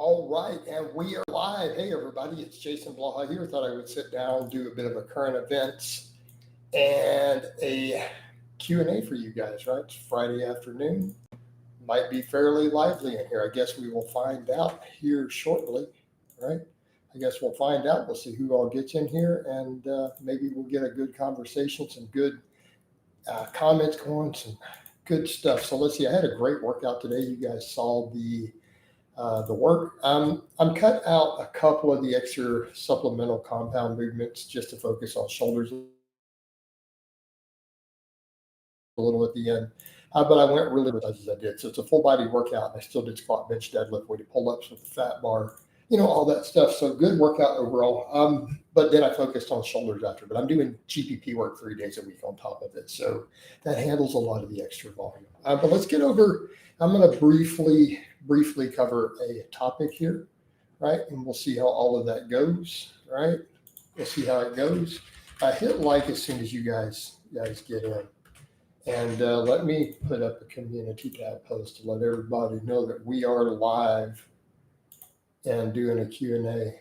All right, and we are live. Hey, everybody, it's Jason Blaha here. Thought I would sit down, do a bit of a current events and a Q&A for you guys, right? It's Friday afternoon. Might be fairly lively in here. I guess we will find out here shortly, right? I guess we'll find out. We'll see who all gets in here, and maybe we'll get a good conversation, some good comments going, some good stuff. So let's see. I had a great workout today. You guys saw the work. I'm cut out a couple of the extra supplemental compound movements just to focus on shoulders a little at the end. But I went really as I did. So it's a full body workout. And I still did squat, bench, deadlift, weighted pull ups with the fat bar, all that stuff. So good workout overall. But then I focused on shoulders after. But I'm doing GPP work 3 days a week on top of it. So that handles a lot of the extra volume. But let's get over. I'm going to briefly cover a topic here, right? And we'll see how all of that goes, right? We'll see how it goes. Hit like as soon as you guys get in. And let me put up a community tab post to let everybody know that we are live and doing a Q&A.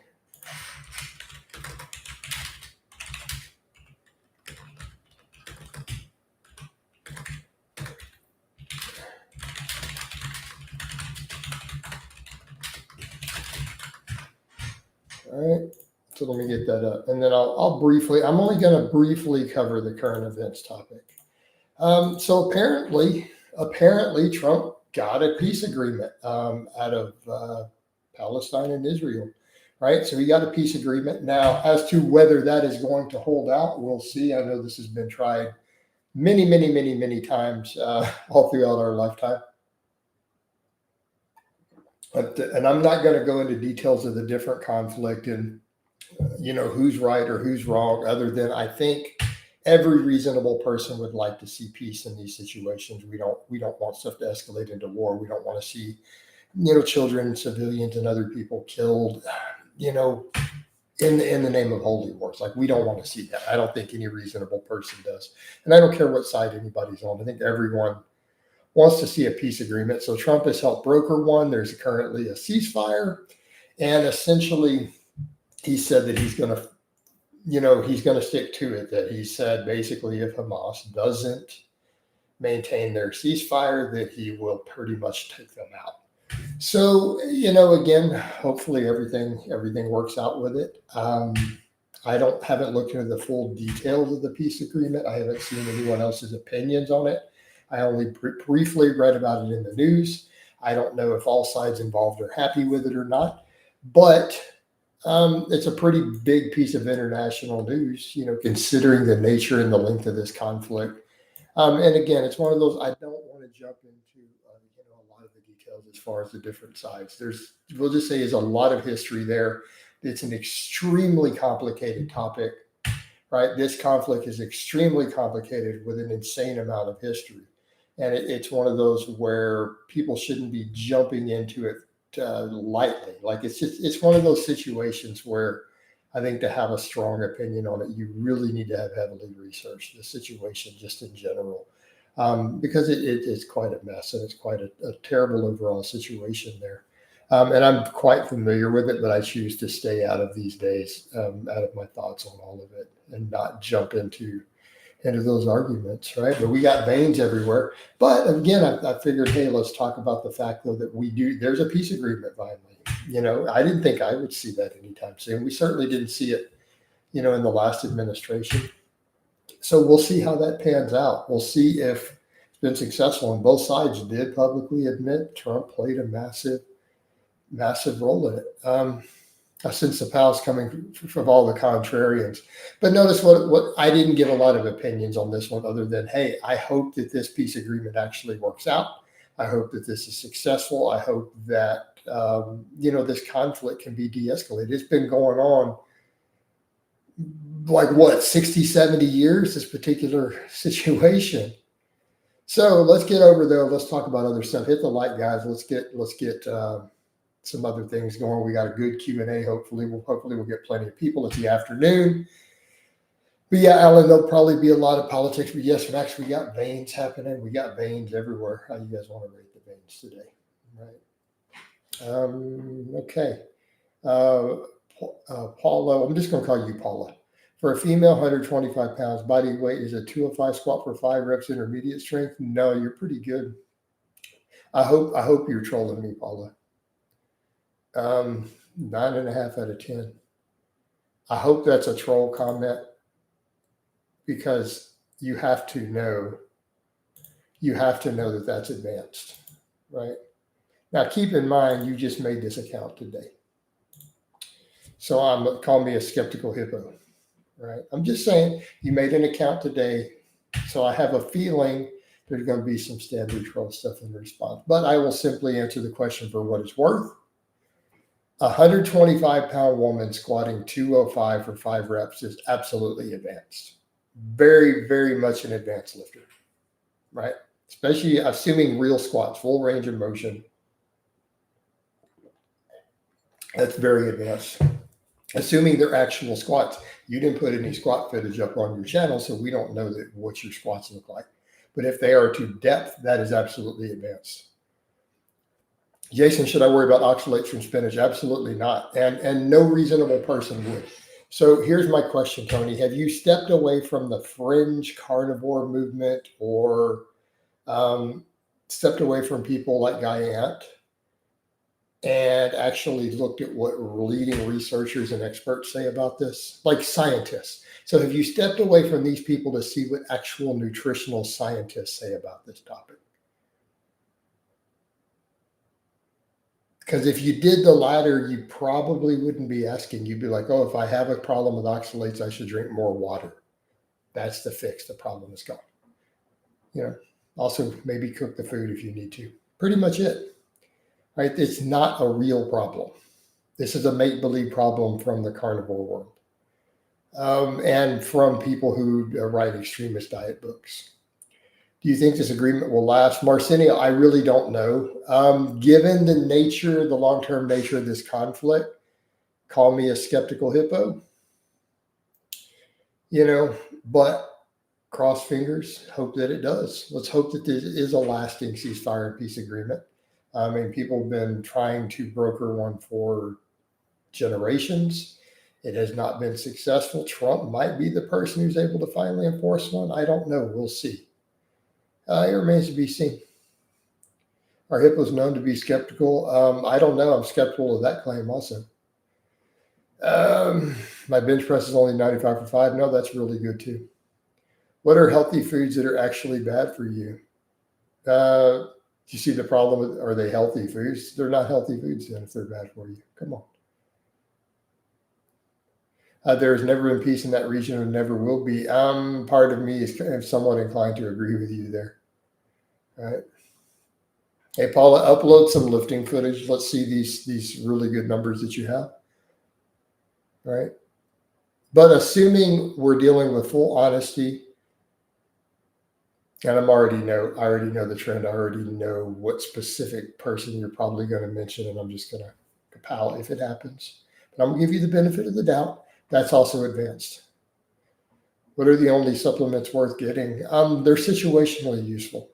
All right, so let me get that up. And then I'm only going to briefly cover the current events topic. So apparently Trump got a peace agreement out of Palestine and Israel, right? So he got a peace agreement. Now, as to whether that is going to hold out, we'll see. I know this has been tried many times all throughout our lifetime. And I'm not going to go into details of the different conflict and, who's right or who's wrong, other than I think every reasonable person would like to see peace in these situations. We don't want stuff to escalate into war. We don't want to see, children, civilians, and other people killed, in the name of holy wars. Like, we don't want to see that. I don't think any reasonable person does. And I don't care what side anybody's on. I think everyone wants to see a peace agreement. So Trump has helped broker one. There's currently a ceasefire. And essentially, he said that he's going to stick to it. That he said basically if Hamas doesn't maintain their ceasefire, that he will pretty much take them out. So, again, hopefully everything works out with it. I haven't looked into the full details of the peace agreement. I haven't seen anyone else's opinions on it. I only briefly read about it in the news. I don't know if all sides involved are happy with it or not, but it's a pretty big piece of international news, considering the nature and the length of this conflict. And again, it's one of those, I don't want to jump into a lot of the details as far as the different sides. We'll just say there's a lot of history there. It's an extremely complicated topic, right? This conflict is extremely complicated with an insane amount of history. And it's one of those where people shouldn't be jumping into it lightly. Like, it's one of those situations where I think to have a strong opinion on it, you really need to have heavily researched the situation just in general, because it's quite a mess and it's quite a terrible overall situation there. And I'm quite familiar with it, but I choose to stay out of these days, out of my thoughts on all of it, and not jump into those arguments, right? But we got veins everywhere. But again, I figured, hey, let's talk about the fact, though, that there's a peace agreement finally. I didn't think I would see that anytime soon. We certainly didn't see it, in the last administration. So we'll see how that pans out. We'll see if it's been successful. And both sides did publicly admit Trump played a massive role in it. I sense the powers coming from all the contrarians. But notice what I didn't give a lot of opinions on this one, other than, hey, I hope that this peace agreement actually works out. I hope that this is successful. I hope that, this conflict can be de-escalated. It's been going on like 60, 70 years, this particular situation. So let's get over there. Let's talk about other stuff. Hit the like, guys. Let's get some other things going. We got a good Q&A. Hopefully we'll get plenty of people. It's the afternoon. But yeah, Alan, there'll probably be a lot of politics. But yes, Max, we got veins happening. We got veins everywhere. How you guys want to rate the veins today? Right. Okay. Uh, Paula, I'm just going to call you Paula. For a female, 125 pounds, body weight is a 205 squat for 5 reps, intermediate strength. No, you're pretty good. I hope you're trolling me, Paula. 9.5 out of 10. I hope that's a troll comment because you have to know that that's advanced, right? Now, keep in mind, you just made this account today. So call me a skeptical hippo, right? I'm just saying you made an account today. So I have a feeling there's going to be some standard troll stuff in response, but I will simply answer the question for what it's worth. A 125-pound woman squatting 205 for 5 reps is absolutely advanced. Very, very much an advanced lifter, right? Especially assuming real squats, full range of motion. That's very advanced. Assuming they're actual squats. You didn't put any squat footage up on your channel, so we don't know what your squats look like. But if they are to depth, that is absolutely advanced. Jason, should I worry about oxalates from spinach? Absolutely not. And no reasonable person would. So here's my question, Tony. Have you stepped away from the fringe carnivore movement or stepped away from people like Guy Ant and actually looked at what leading researchers and experts say about this, like scientists? So have you stepped away from these people to see what actual nutritional scientists say about this topic? Because if you did the latter, you probably wouldn't be asking. You'd be like, oh, if I have a problem with oxalates, I should drink more water. That's the fix. The problem is gone. Also maybe cook the food if you need to. Pretty much it, right? It's not a real problem. This is a make-believe problem from the carnivore world and from people who write extremist diet books. Do you think this agreement will last? Marcinio, I really don't know. Given the long-term nature of this conflict, call me a skeptical hippo, but cross fingers, hope that it does. Let's hope that this is a lasting ceasefire and peace agreement. I mean, people have been trying to broker one for generations. It has not been successful. Trump might be the person who's able to finally enforce one. I don't know. We'll see. It remains to be seen. Are hippos known to be skeptical? I don't know. I'm skeptical of that claim also. My bench press is only 95 for 5. No, that's really good too. What are healthy foods that are actually bad for you? Do you see the problem with, are they healthy foods? They're not healthy foods then if they're bad for you. Come on. There has never been peace in that region and never will be. Part of me is somewhat inclined to agree with you there. All right. Hey, Paula, upload some lifting footage. Let's see these really good numbers that you have. All right. But assuming we're dealing with full honesty, and I already know the trend. I already know what specific person you're probably going to mention, and I'm just going to kapow if it happens. But I'm going to give you the benefit of the doubt. That's also advanced. What are the only supplements worth getting? They're situationally useful.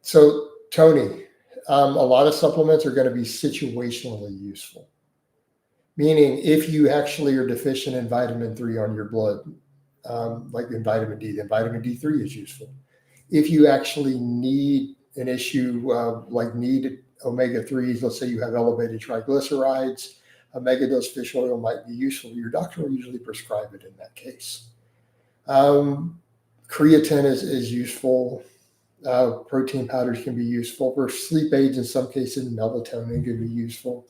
So, Tony, a lot of supplements are going to be situationally useful. Meaning, if you actually are deficient in vitamin 3 on your blood, like in vitamin D, then vitamin D3 is useful. If you actually need an issue like need omega-3s, let's say you have elevated triglycerides, a megadose fish oil might be useful. Your doctor will usually prescribe it in that case. Creatine is useful. Protein powders can be useful. For sleep aids, in some cases, melatonin can be useful.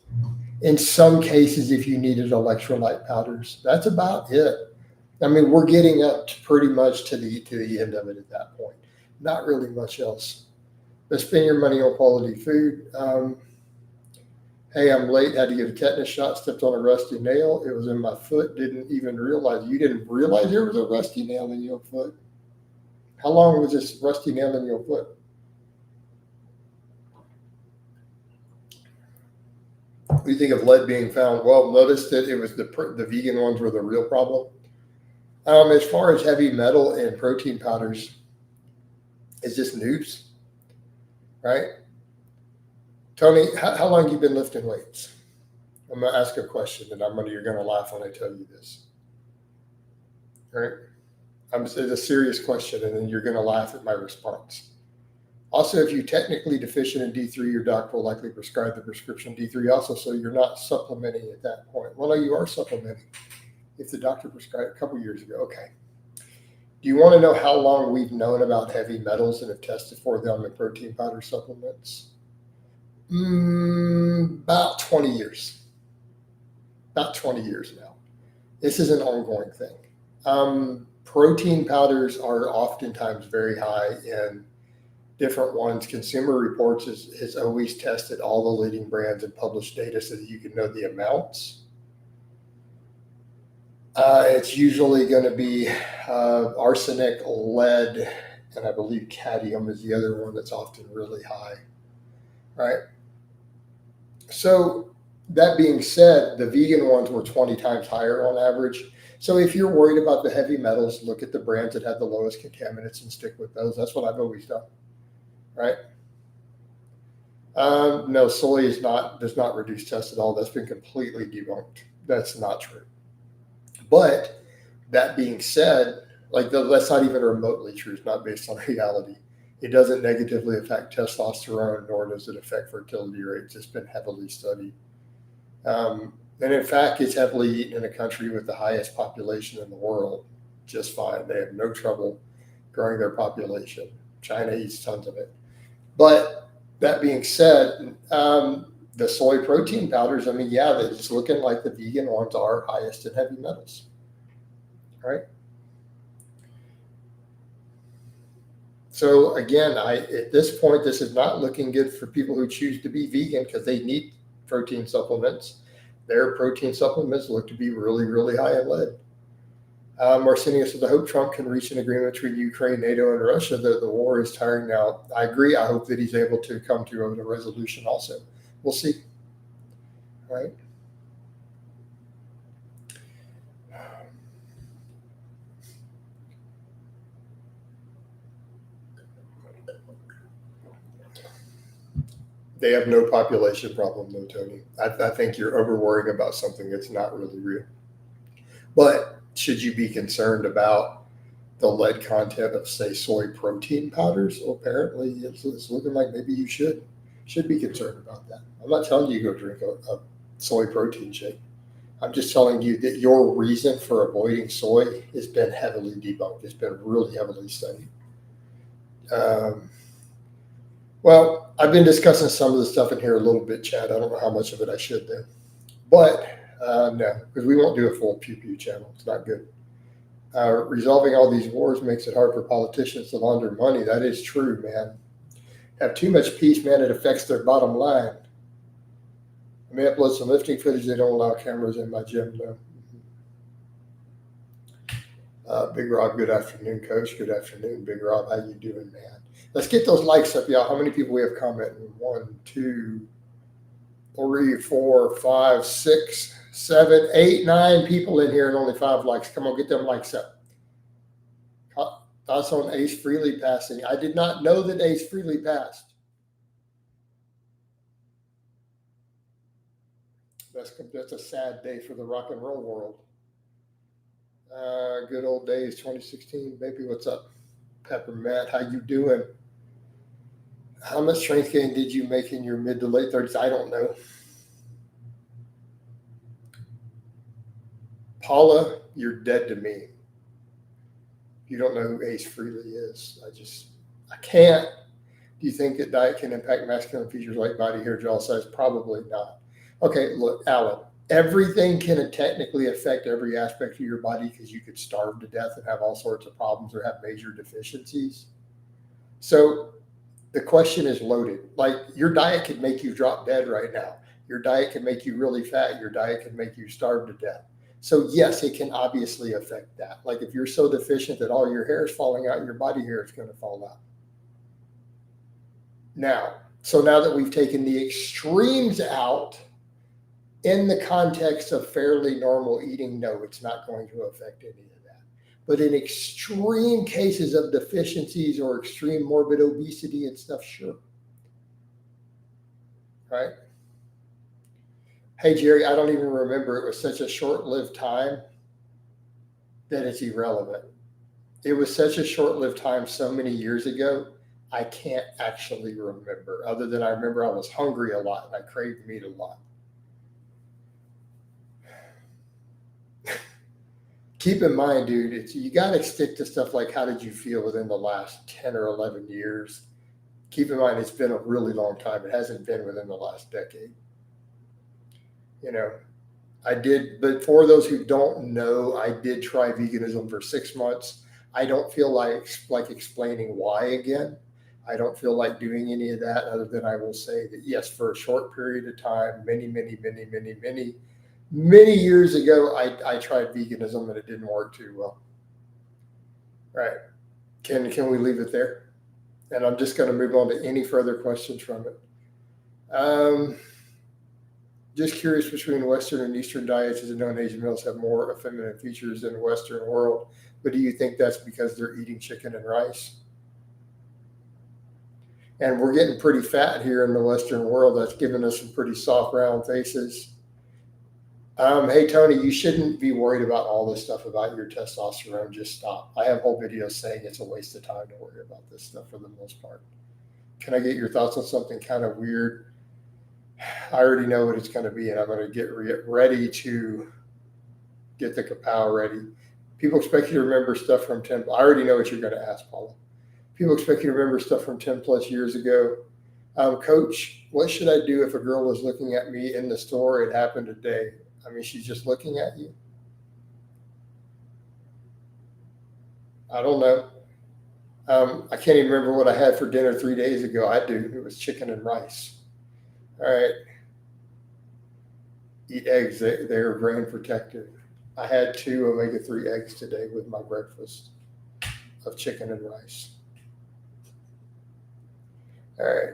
In some cases, if you needed electrolyte powders, that's about it. I mean, we're getting up to pretty much to the end of it at that point. Not really much else. But spend your money on quality food. Hey, I'm late. Had to get a tetanus shot. Stepped on a rusty nail. It was in my foot. Didn't even realize. You didn't realize there was a rusty nail in your foot? How long was this rusty nail in your foot? What do you think of lead being found? Well, notice that it was the vegan ones were the real problem. As far as heavy metal and protein powders, it's just noobs, right? Tony, how long have you been lifting weights? I'm going to ask a question, and you're going to laugh when I tell you this. All right? It's a serious question, and then you're going to laugh at my response. Also, if you're technically deficient in D3, your doctor will likely prescribe the prescription D3 also, so you're not supplementing at that point. Well, no, you are supplementing. If the doctor prescribed a couple years ago, okay. Do you want to know how long we've known about heavy metals and have tested for them in protein powder supplements? About 20 years. About 20 years now. This is an ongoing thing. Protein powders are oftentimes very high in different ones. Consumer Reports has always tested all the leading brands and published data so that you can know the amounts. It's usually going to be arsenic, lead, and I believe cadmium is the other one that's often really high, right? So that being said, the vegan ones were 20 times higher on average. So if you're worried about the heavy metals, look at the brands that have the lowest contaminants and stick with those. That's what I've always done, right? No, soy does not reduce test at all. That's been completely debunked. That's not true. But that being said, that's not even remotely true. It's not based on reality. It doesn't negatively affect testosterone, nor does it affect fertility rates. It's been heavily studied. And in fact, it's heavily eaten in a country with the highest population in the world just fine. They have no trouble growing their population. China eats tons of it. But that being said, the soy protein powders, it's looking like the vegan ones are highest in heavy metals, right? So again, at this point, this is not looking good for people who choose to be vegan because they need protein supplements. Their protein supplements look to be really, really high in lead. Arsenius says, I hope Trump can reach an agreement between Ukraine, NATO, and Russia. The war is tiring now. I agree. I hope that he's able to come to a resolution also. We'll see. All right. They have no population problem, though, Tony. I think you're over worrying about something that's not really real. But should you be concerned about the lead content of, say, soy protein powders? Well, apparently, it's looking like maybe you should be concerned about that. I'm not telling you to go drink a soy protein shake. I'm just telling you that your reason for avoiding soy has been heavily debunked. It's been really heavily studied. Well, I've been discussing some of the stuff in here a little bit, Chad. I don't know how much of it I should do. But no, because we won't do a full pew-pew channel. It's not good. Resolving all these wars makes it hard for politicians to launder money. That is true, man. Have too much peace, man. It affects their bottom line. I may upload some lifting footage. They don't allow cameras in my gym, though. Big Rob, good afternoon, Coach. Good afternoon, Big Rob. How you doing, man? Let's get those likes up, y'all. How many people we have commenting? 1, 2, 3, 4, 5, 6, 7, 8, 9 people in here and only 5 likes. Come on, get them likes up. Thoughts on Ace Frehley passing? I did not know that Ace Frehley passed. That's a sad day for the rock and roll world. Good old days, 2016. Baby, what's up? Peppermint, how you doing? How much strength gain did you make in your mid to late 30s? I don't know. Paula, you're dead to me. You don't know who Ace Frehley is. I can't. Do you think that diet can impact masculine features like body, hair, jaw size? Probably not. Okay, look, Alan, everything can technically affect every aspect of your body because you could starve to death and have all sorts of problems or have major deficiencies. So the question is loaded. Like, your diet could make you drop dead right now. Your diet can make you really fat. Your diet can make you starve to death. So yes, it can obviously affect that. Like, if you're so deficient that all your hair is falling out, your body hair is going to fall out. Now that we've taken the extremes out in the context of fairly normal eating, no, it's not going to affect any of that. But in extreme cases of deficiencies or extreme morbid obesity and stuff, sure. right? Hey, Jerry, I don't even remember. It was such a short-lived time that it's irrelevant. It was such a short-lived time so many years ago, I can't actually remember, other than I remember I was hungry a lot and I craved meat a lot. Keep in mind, dude, you got to stick to stuff like how did you feel within the last 10 or 11 years. Keep in mind, it's been a really long time. It hasn't been within the last decade. You know, I did, but for those who don't know, I did try veganism for 6 months. I don't feel like explaining why again. I don't feel like doing any of that other than I will say that yes, for a short period of time, many years ago, I tried veganism and it didn't work too well. Right. Can we leave it there? And I'm just going to move on to any further questions from it. Just curious, between Western and Eastern diets, as known Asian meals have more effeminate features than the Western world. But do you think that's because they're eating chicken and rice? And we're getting pretty fat here in the Western world. That's giving us some pretty soft, round faces. Hey, Tony, you shouldn't be worried about all this stuff about your testosterone. Just stop. I have whole videos saying it's a waste of time to worry about this stuff for the most part. Can I get your thoughts on something kind of weird? I already know what it's going to be, and I'm going to get ready to get the kapow ready. People expect you to remember stuff from 10. I already know what you're going to ask, Paula. People expect you to remember stuff from 10 plus years ago. Coach, what should I do if a girl was looking at me in the store? It happened today. I mean, she's just looking at you. I don't know. I can't even remember what I had for dinner 3 days ago. I do. It was chicken and rice. All right. Eat eggs. They're brain protective. I had 2 omega-3 eggs today with my breakfast of chicken and rice. All right.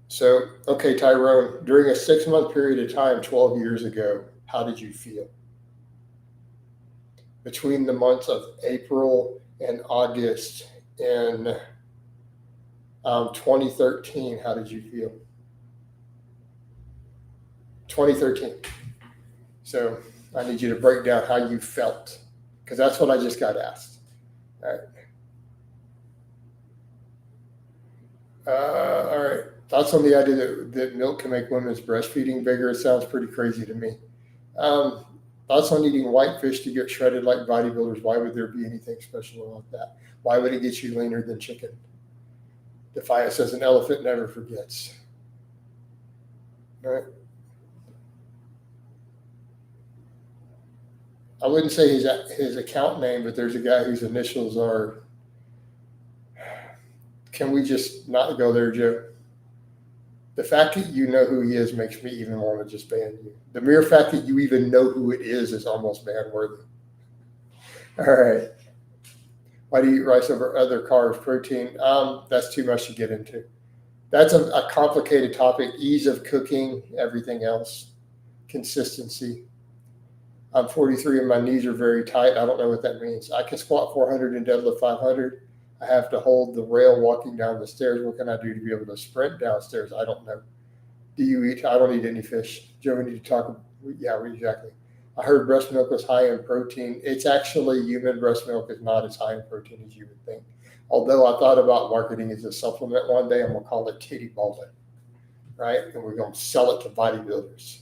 So, okay, Tyrone, during a 6-month period of time, 12 years ago, how did you feel? Between the months of April and August in 2013, how did you feel? 2013. So I need you to break down how you felt, because that's what I just got asked. All right. All right. Thoughts on the idea that milk can make women's breastfeeding bigger? It sounds pretty crazy to me. Thoughts on eating white fish to get shredded like bodybuilders? Why would there be anything special about that? Why would it get you leaner than chicken? Defiant says an elephant never forgets. All right. I wouldn't say his account name, but there's a guy whose initials are. Can we just not go there, Joe? The fact that you know who he is makes me even want to just ban you. The mere fact that you even know who it is almost ban worthy. All right. Why do you eat rice over other carbs, protein? That's too much to get into. That's a complicated topic. Ease of cooking, everything else, consistency. I'm 43 and my knees are very tight. I don't know what that means. I can squat 400 and deadlift 500. I have to hold the rail walking down the stairs. What can I do to be able to sprint downstairs? I don't know. Do you eat? I don't eat any fish. Joe, we need to talk. Yeah, exactly. I heard breast milk was high in protein. It's actually, human breast milk is not as high in protein as you would think. Although I thought about marketing as a supplement one day, I'm going to call it titty balling, right? And we're going to sell it to bodybuilders.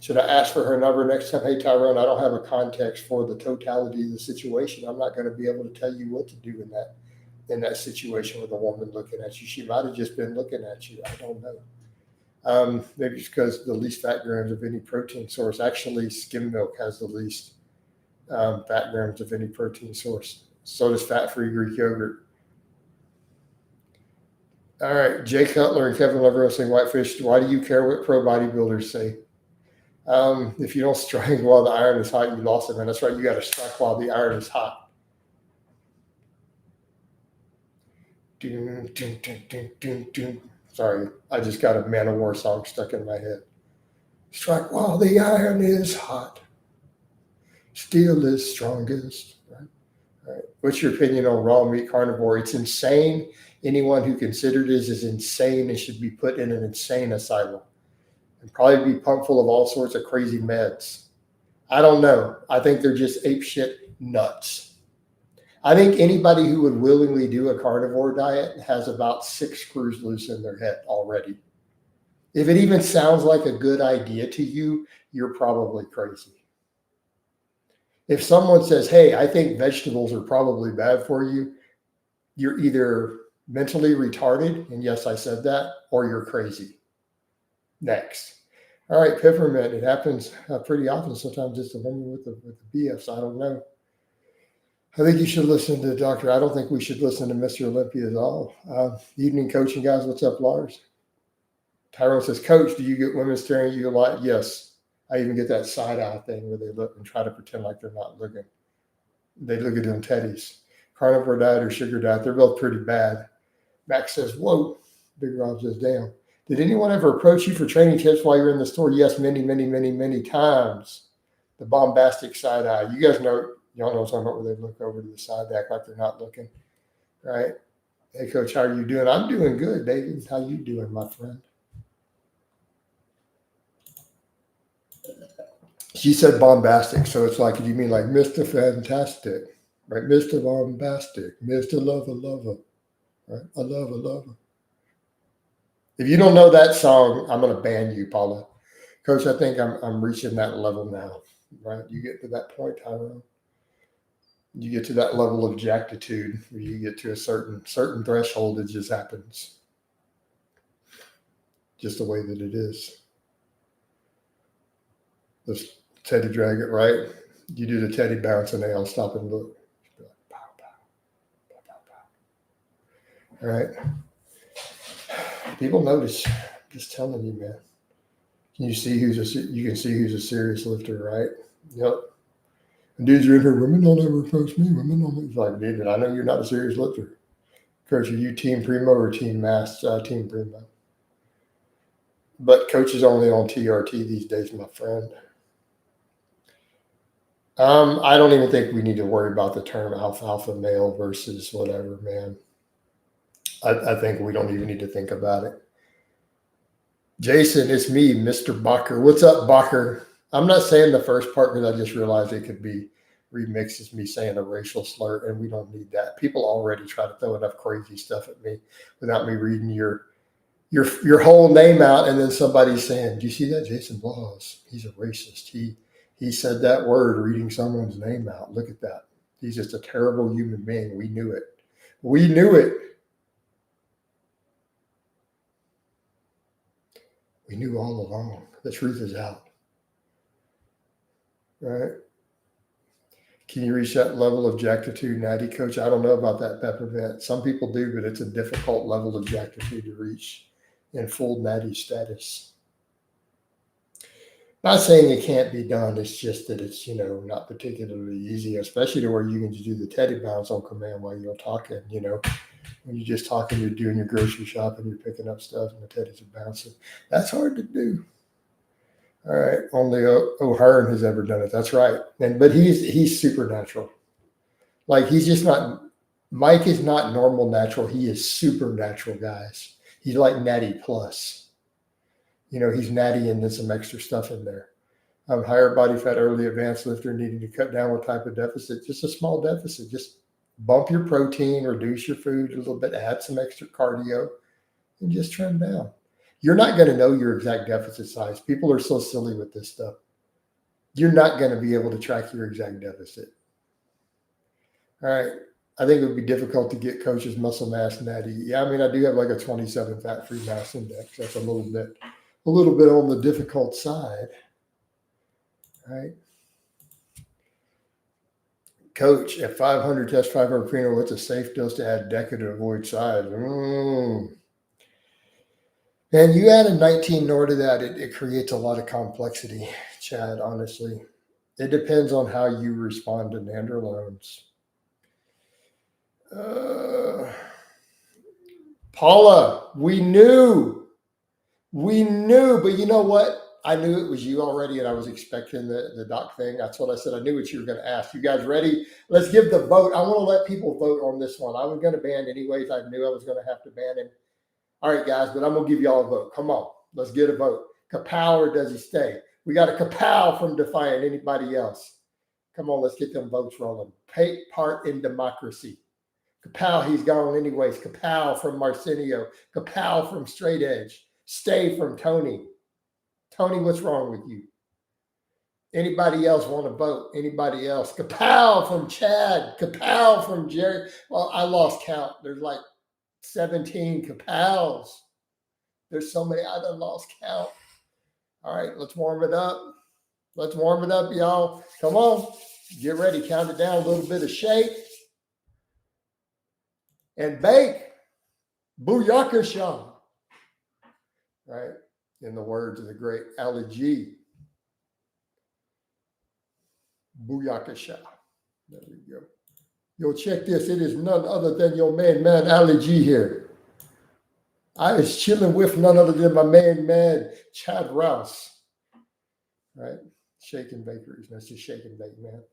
Should I ask for her number next time? Hey, Tyrone, I don't have a context for the totality of the situation. I'm not going to be able to tell you what to do in that situation with a woman looking at you. She might have just been looking at you. I don't know. Maybe it's because the least fat grams of any protein source. Actually, skim milk has the least fat grams of any protein source. So does fat-free Greek yogurt. All right, Jay Cutler and Kevin Lover are saying whitefish. Why do you care what pro bodybuilders say? If you don't strike while the iron is hot, you lost it, man. That's right. You got to strike while the iron is hot. Doom, doom, doom, doom, doom, doom. Sorry, I just got a Man of War song stuck in my head. Strike while the iron is hot. Steel is strongest. Right? All right. What's your opinion on raw meat carnivore? It's insane. Anyone who considered this is insane and should be put in an insane asylum and probably be pumped full of all sorts of crazy meds. I don't know. I think they're just apeshit nuts. I think anybody who would willingly do a carnivore diet has about 6 screws loose in their head already. If it even sounds like a good idea to you, you're probably crazy. If someone says, hey, I think vegetables are probably bad for you, you're either mentally retarded, and yes, I said that, or you're crazy. Next. All right, peppermint. It happens pretty often. Sometimes it's the woman with the BFs. I don't know. I think you should listen to the doctor. I don't think we should listen to Mr. Olympia at all. Evening coaching, guys. What's up, Lars? Tyrone says, Coach, do you get women staring at you a lot? Yes. I even get that side eye thing where they look and try to pretend like they're not looking. They look at them teddies. Carnivore diet or sugar diet, they're both pretty bad. Max says, whoa. Big Rob says, damn. Did anyone ever approach you for training tips while you're in the store? Yes, many, many, many, many times. The bombastic side eye. You guys know, y'all know what I'm talking about, where they look over to the side, act like they're not looking, right? Hey, Coach, how are you doing? I'm doing good, David. How you doing, my friend? She said bombastic, so it's like, you mean like Mr. Fantastic, right? Mr. Bombastic, Mr. Lover, right? A lover. If you don't know that song, I'm going to ban you, Paula. Coach, I think I'm reaching that level now, right? You get to that point, Tyrone. You get to that level of jactitude where you get to a certain threshold, it just happens. Just the way that it is. Let's teddy drag it, right? You do the teddy bounce and they all stop and look. Pow, pow, pow, pow, pow. All right. People notice. I'm just telling you, man. You can see who's a serious lifter, right? Yep. And dudes are in here, women don't ever approach me. Women don't. It's like, dude, I know you're not a serious lifter. Coach, are you Team Primo or Team Mass? Team Primo. But Coach is only on TRT these days, my friend. I don't even think we need to worry about the term alpha male versus whatever, man. I think we don't even need to think about it. Jason, it's me, Mr. Bacher. What's up, Bacher? I'm not saying the first part because I just realized it could be remixed as me saying a racial slur, and we don't need that. People already try to throw enough crazy stuff at me without me reading your whole name out, and then somebody saying, "Do you see that, Jason Blaha? He's a racist. He said that word reading someone's name out. Look at that. He's just a terrible human being. We knew it. We knew it. We knew all along. The truth is out. Right? Can you reach that level of jactitude, Natty Coach? I don't know about that peppermint. Some people do, but it's a difficult level of jactitude to reach in full natty status. Not saying it can't be done. It's just that it's, not particularly easy, especially to where you can just do the teddy bounce on command while you're talking, when you're just talking, you're doing your grocery shopping, you're picking up stuff and the teddies are bouncing. That's hard to do. All right. Only O'Hearn has ever done it. That's right. But he's supernatural. Like he's just not, Mike is not normal natural. He is supernatural, guys. He's like Natty Plus. He's natty and then some extra stuff in there. Higher body fat, early advanced lifter needing to cut down what type of deficit? Just a small deficit. Just bump your protein, reduce your food a little bit, add some extra cardio, and just trim down. You're not going to know your exact deficit size. People are so silly with this stuff. You're not going to be able to track your exact deficit. All right. I think it would be difficult to get Coach's muscle mass natty. Yeah, I do have like a 27 fat-free mass index. That's a little bit on the difficult side. Right? Coach, at 500 test 500 preno, what's a safe dose to add DECA to avoid size? And you add a 19 NOR to that, it creates a lot of complexity, Chad, honestly. It depends on how you respond to nandrolones. Paula, we knew, but you know what? I knew it was you already, and I was expecting the doc thing. That's what I said. I knew what you were going to ask. You guys ready? Let's give the vote. I want to let people vote on this one. I was going to ban anyways. I knew I was going to have to ban him. All right, guys, but I'm going to give you all a vote. Come on. Let's get a vote. Kapow, or does he stay? We got a kapow from Defiant. Anybody else? Come on, let's get them votes rolling. Take part in democracy. Kapow, he's gone anyways. Kapow from Marcinio. Kapow from Straight Edge. Stay from Tony. Tony, what's wrong with you? Anybody else want to vote? Anybody else? Kapow from Chad. Kapow from Jerry. Well, I lost count. There's like 17 kapows. There's so many. I done lost count. All right, let's warm it up. Let's warm it up, y'all. Come on. Get ready. Count it down. A little bit of shake. And bake. Booyakasha. Right? In the words of the great Ali G. Booyakasha. There we go. Yo, check this. It is none other than your man Ali G here. I is chilling with none other than my man Chad Rouse. Right? Shake and bakeries. That's just shake and bake, man.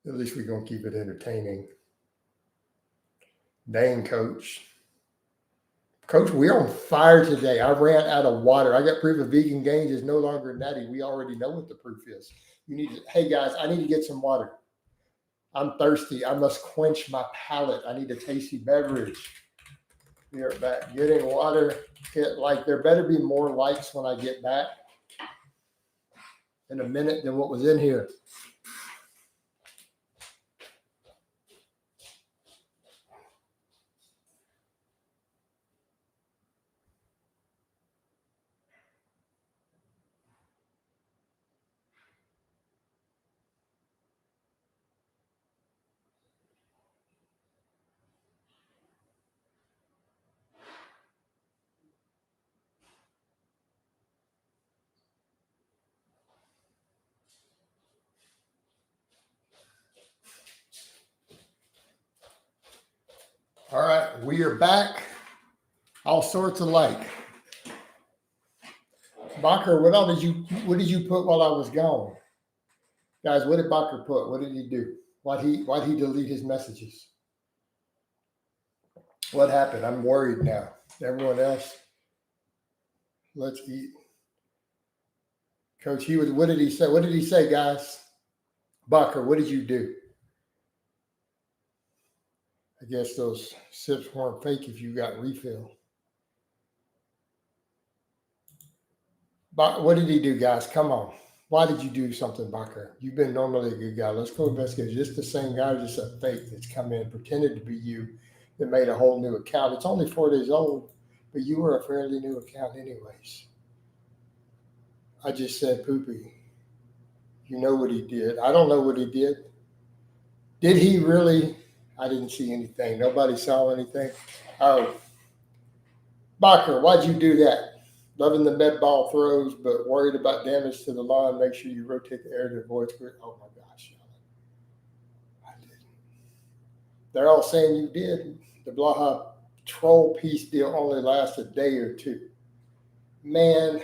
At least we're going to keep it entertaining. Dang, Coach. Coach, we're on fire today. I ran out of water. I got proof of vegan gains is no longer natty. We already know what the proof is. You need to, hey guys, I need to get some water. I'm thirsty. I must quench my palate. I need a tasty beverage. We are back. Getting water. Like there better be more likes when I get back in a minute than what was in here. All right, we are back. All sorts of like. Bacher, what did you put while I was gone? Guys, what did Bacher put? What did he do? Why'd he delete his messages? What happened? I'm worried now. Everyone else, let's eat. Coach, what did he say? What did he say, guys? Bacher, what did you do? I guess those sips weren't fake if you got refill. But what did he do, guys? Come on. Why did you do something, Bacher? You've been normally a good guy. Let's go investigate. Just the same guy, just a fake that's come in, pretended to be you, that made a whole new account. It's only 4 days old, but you were a fairly new account anyways. I just said poopy. You know what he did. I don't know what he did. Did he really? I didn't see anything. Nobody saw anything. Oh, Bacher, why'd you do that? Loving the med ball throws, but worried about damage to the lawn. Make sure you rotate the air to avoid squirt. Oh my gosh, I didn't. They're all saying you did. The Blaha troll piece deal only lasts a day or two. Man,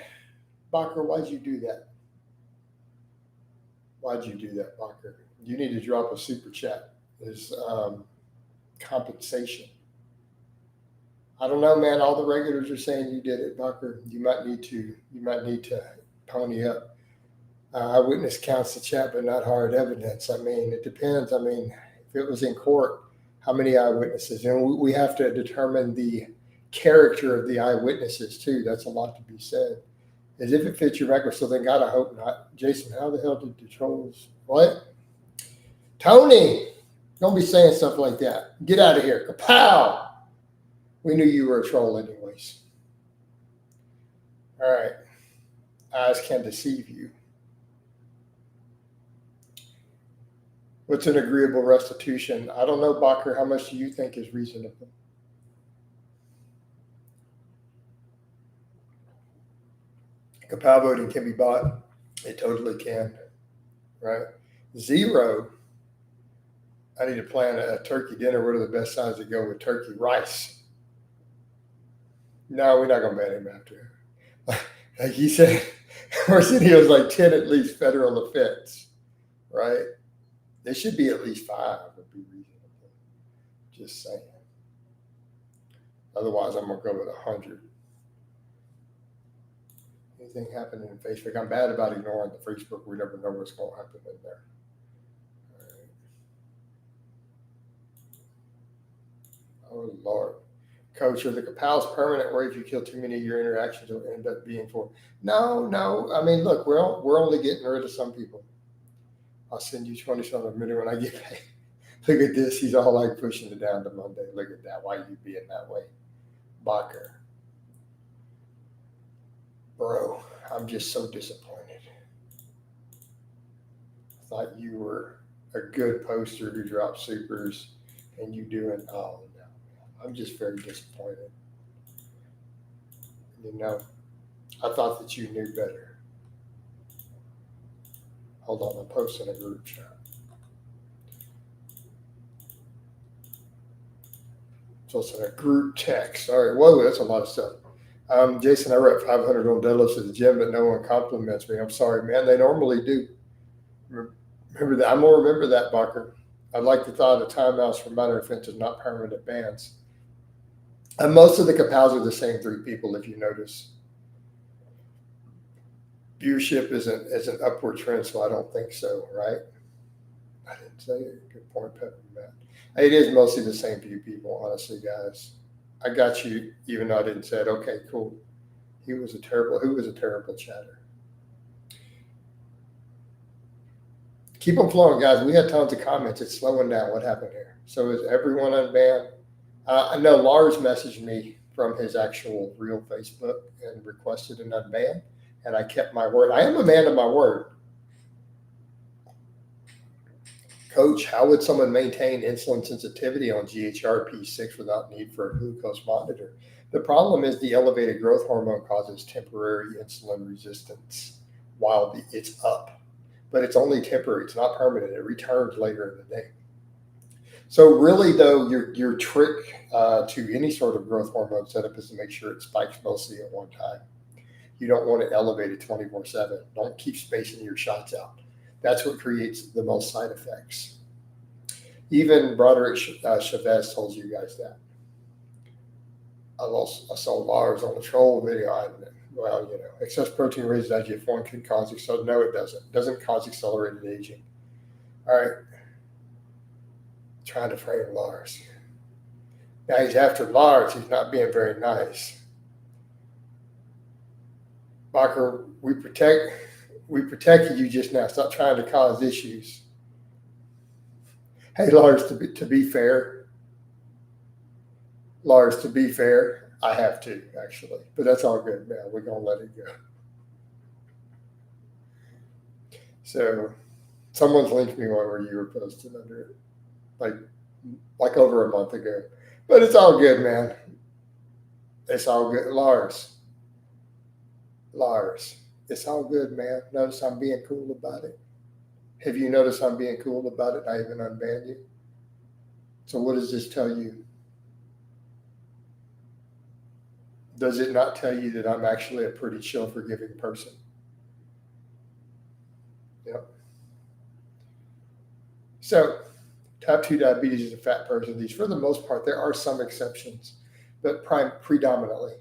Bacher, why'd you do that? Why'd you do that, Bacher? You need to drop a super chat. There's compensation. I don't know, man. All the regulars are saying you did it, Bacher. You might need to pony up. Eyewitness counts the chat, but not hard evidence. I mean, it depends. I mean, if it was in court, how many eyewitnesses? And we have to determine the character of the eyewitnesses too. That's a lot to be said. As if it fits your record. So then, God, I hope not. Jason, how the hell did the trolls? What? Tony, don't be saying stuff like that. Get out of here. Kapow! We knew you were a troll anyways. All right. Eyes can deceive you. What's an agreeable restitution? I don't know, Bacher. How much do you think is reasonable? Kapow voting can be bought. It totally can. Right? Zero. I need to plan a turkey dinner. What are the best sides to go with turkey? Rice. No, we're not gonna ban him after. Like he said, Arsenio was like 10 at least federal offense, right? There should be at least 5 would be reasonable. Just saying. Otherwise, I'm gonna go with 100. Anything happening in Facebook? I'm bad about ignoring the Facebook. We never know what's gonna happen in there. All right. Oh Lord. Coach, are the pals permanent where if you kill too many of your interactions will end up being for? No, no. I mean, look, we're only getting rid of some people. I'll send you 27 a minute when I get paid. Look at this. He's all like pushing it down to Monday. Look at that. Why you being that way? Bacher. Bro, I'm just so disappointed. I thought you were a good poster who dropped supers and you doing, oh no. I'm just very disappointed. You know, I thought that you knew better. Hold on, I'm posting a group chat. So it's in a group text. All right, whoa, that's a lot of stuff. Jason, I wrote 500 on deadlifts at the gym, but no one compliments me. I'm sorry, man. They normally do. Remember that. I'm gonna remember that, Bacher. I like the thought of timeouts for minor offenses, not permanent bans. And most of the capals are the same 3 people, if you notice. Viewership isn't as an upward trend, so I don't think so, right? I didn't say it. Good point, Pepper Matt. It is mostly the same few people, honestly, guys. I got you, even though I didn't say it. Okay, cool. Who was a terrible chatter? Keep them flowing, guys. We had tons of comments. It's slowing down. What happened here? So is everyone unbanned? I know Lars messaged me from his actual real Facebook and requested an unban, and I kept my word. I am a man of my word. Coach, how would someone maintain insulin sensitivity on GHRP6 without need for a glucose monitor? The problem is the elevated growth hormone causes temporary insulin resistance while it's up, but it's only temporary. It's not permanent. It returns later in the day. So really, though, your trick to any sort of growth hormone setup is to make sure it spikes mostly at one time. You don't want it elevated 24/7. Don't keep spacing your shots out. That's what creates the most side effects. Even Broderick Chavez told you guys that. I saw Lars on the troll video. Well, excess protein raises IGF-1 can cause acceleration. No, it doesn't. It doesn't cause accelerated aging. All right. Trying to frame Lars. Now he's after Lars. He's not being very nice. Bacher, we protected you just now. Stop trying to cause issues. Hey, Lars, to be fair, I have to, actually. But that's all good, man. We're going to let it go. So someone's linked me one where you were posted under it, like over a month ago. But it's all good, man. It's all good. Lars, it's all good, man. Notice I'm being cool about it. Have you noticed I'm being cool about it? I even unbanned you. So what does this tell you? Does it not tell you that I'm actually a pretty chill, forgiving person? Yep. So type 2 diabetes is a fat person. These, for the most part, there are some exceptions, but predominantly.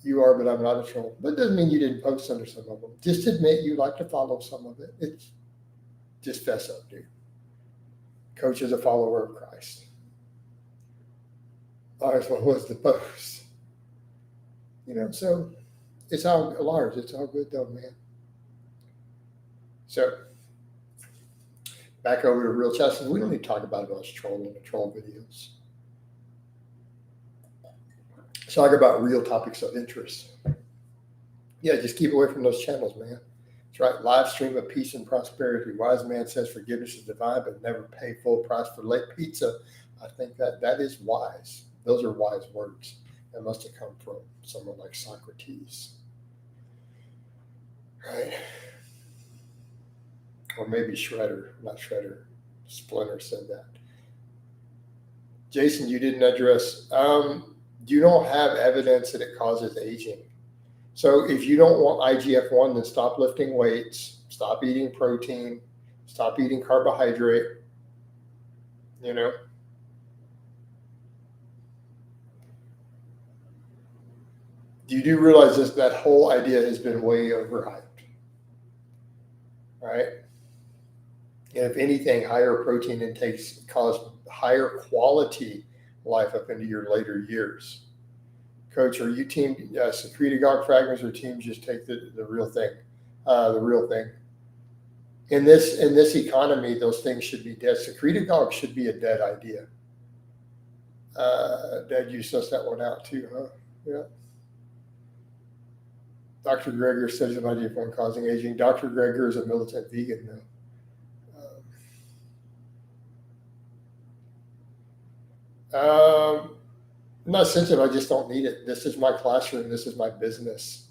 You are, but I'm not a troll. But it doesn't mean you didn't post under some of them. Just admit you like to follow some of it. It's just fess up, dude. Coach is a follower of Christ. Lars, what was the post? So it's all Lars. It's all good though, man. So back over to real chat. We don't need to talk about it on trolling the troll videos. Let's talk about real topics of interest. Yeah, just keep away from those channels, man. That's right. Live stream of peace and prosperity. Wise man says forgiveness is divine, but never pay full price for late pizza. I think that is wise. Those are wise words. That must have come from someone like Socrates. Right? Or maybe Shredder, not Shredder. Splinter said that. Jason, you didn't address You don't have evidence that it causes aging. So if you don't want IGF-1, then stop lifting weights, stop eating protein, stop eating carbohydrate, you know. You do realize this, that whole idea has been way overhyped, right? And if anything, higher protein intakes cause higher quality life up into your later years. Coach, are you team secretagogue fragments or team just take the real thing? The real thing. In this economy, those things should be dead. Secretagogue should be a dead idea. Dad, you sussed that one out too, huh? Yeah. Dr. Greger studies of IGF-1 causing aging. Dr. Greger is a militant vegan now. I'm not sensitive. I just don't need it. This is my classroom. This is my business.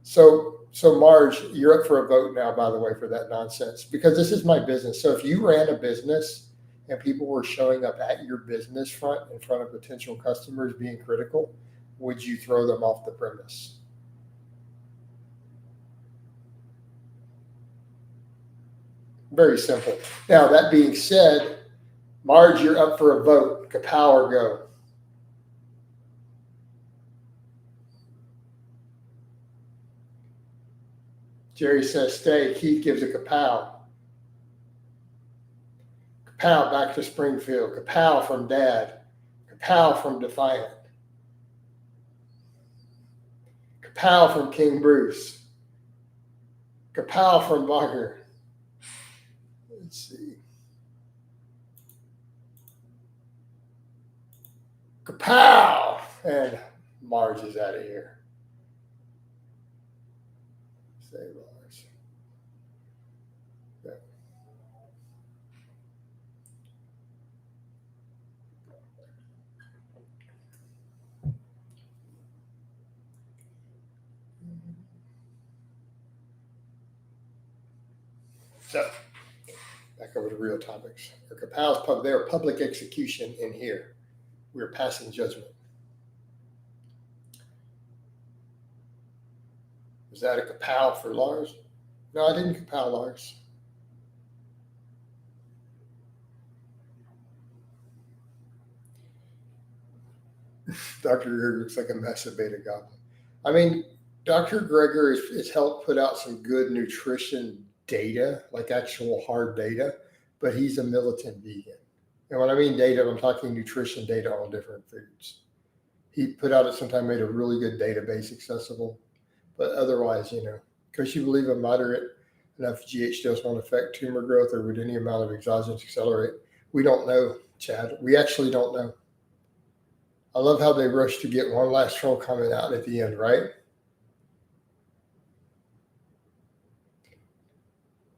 So Marge, you're up for a vote now, by the way, for that nonsense, because this is my business. So if you ran a business and people were showing up at your business front in front of potential customers being critical, would you throw them off the premise? Very simple. Now, that being said, Marge, you're up for a vote. Kapow or go. Jerry says stay. Keith gives a kapow. Kapow back to Springfield. Kapow from Dad. Kapow from Defiant. Kapow from King Bruce. Kapow from Wagner. Let's see. Kapow! And Marge is out of here. Say Lars. Yeah. So, back over to real topics. They're public execution in here. We're passing judgment. Was that a kapow for Lars? No, I didn't kapow Lars. Dr. Greger looks like a massive beta goblin. I mean, Dr. Greger has helped put out some good nutrition data, like actual hard data, but he's a militant vegan. And when I mean data, I'm talking nutrition data on different foods. He put out at some time, made a really good database accessible. But otherwise, because you believe a moderate enough GH dose won't affect tumor growth, or would any amount of exogenous accelerate? We don't know, Chad. We actually don't know. I love how they rush to get one last troll comment out at the end, right?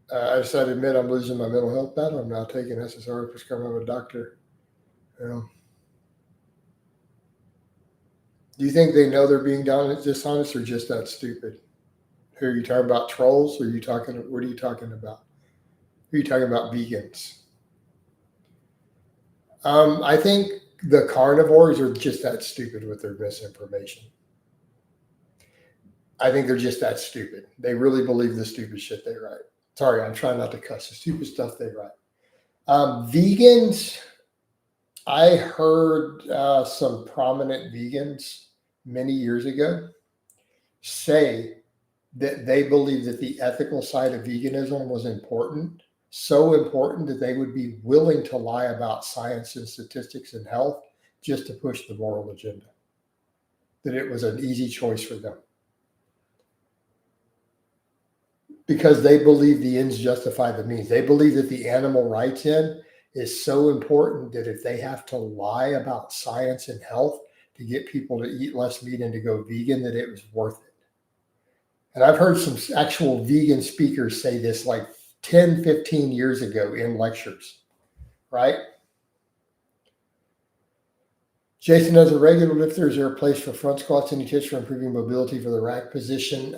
I just had to admit I'm losing my mental health battle. I'm now taking SSRI prescribed by a doctor. Do you think they know they're being dishonest or just that stupid? Who are you talking about? Trolls? Or what are you talking about? Who are you talking about? Vegans? I think the carnivores are just that stupid with their misinformation. I think they're just that stupid. They really believe the stupid shit they write. Sorry, I'm trying not to cuss. The stupid stuff they write. Vegans, I heard some prominent vegans many years ago say that they believe that the ethical side of veganism was important, so important that they would be willing to lie about science and statistics and health just to push the moral agenda, that it was an easy choice for them. Because they believe the ends justify the means. They believe that the animal rights end is so important that if they have to lie about science and health to get people to eat less meat and to go vegan, that it was worth it. And I've heard some actual vegan speakers say this like 10, 15 years ago in lectures, right? Jason, as a regular lifter, is there a place for front squats? Any tips for improving mobility for the rack position?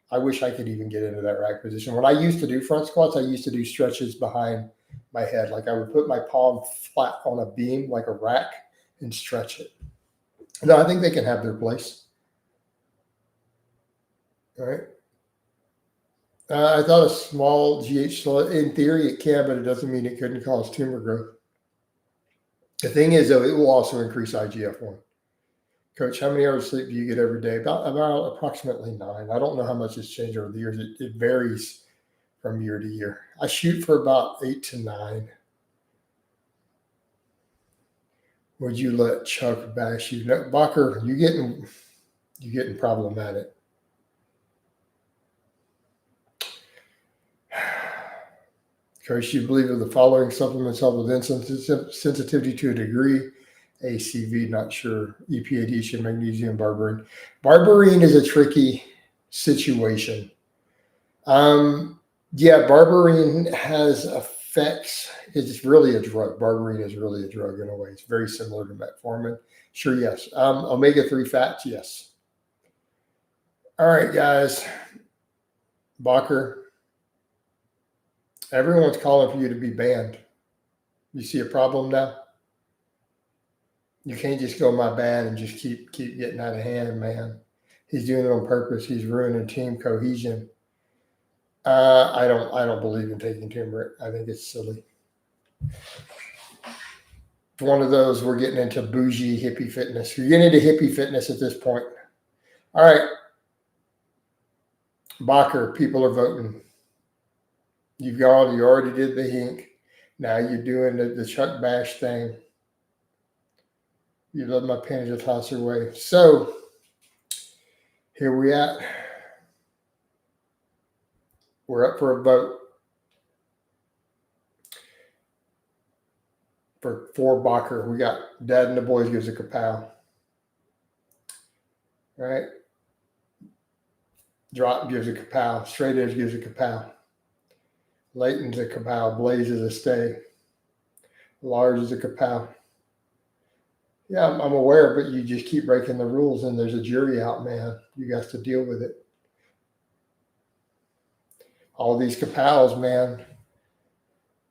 I wish I could even get into that rack position. When I used to do front squats, I used to do stretches behind my head. Like I would put my palm flat on a beam like a rack, and stretch it. No, I think they can have their place. All right. I thought a small GH, in theory, it can, but it doesn't mean it couldn't cause tumor growth. The thing is, though, it will also increase IGF-1. Coach, how many hours of sleep do you get every day? About approximately 9. I don't know how much it's changed over the years. It varies from year to year. I shoot for about 8 to 9. Would you let Chuck bash you? No, Bacher, you getting problematic. Coach, you believe in the following supplements help with insulin sensitivity to a degree? ACV, not sure. EPA, DHA, magnesium, berberine. Berberine is a tricky situation. Yeah, berberine has effects. It's really a drug. Berberine is really a drug in a way. It's very similar to metformin. Sure, yes. Omega-3 fats, yes. All right, guys. Bacher, everyone's calling for you to be banned. You see a problem now? You can't just go my bad and just keep getting out of hand, man. He's doing it on purpose. He's ruining team cohesion. I don't believe in taking turmeric. I think it's silly. One of those, we're getting into bougie hippie fitness. You're getting into hippie fitness at this point. All right. Bacher, people are voting. You already did the hink. Now you're doing the Chuck Bash thing. You love my penny to toss her away. So here we at. We're up for a vote for Bacher. We got Dad and the boys gives a kapow. All right. Drop gives a kapow. Straight edge gives a kapow. Layton's a kapow. Blaze is a stay. Large is a kapow. Yeah, I'm aware, but you just keep breaking the rules, and there's a jury out, man. You got to deal with it. All these kapows, man.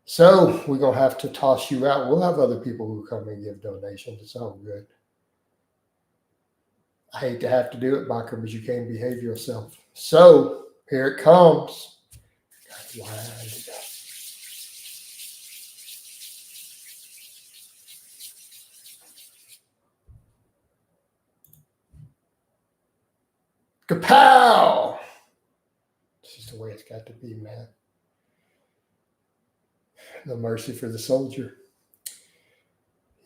So we're going to have to toss you out. We'll have other people who come and give donations. It's all good. I hate to have to do it, Bacher, but you can't behave yourself. So here it comes. Kapow! This is the way it's got to be, man. No mercy for the soldier.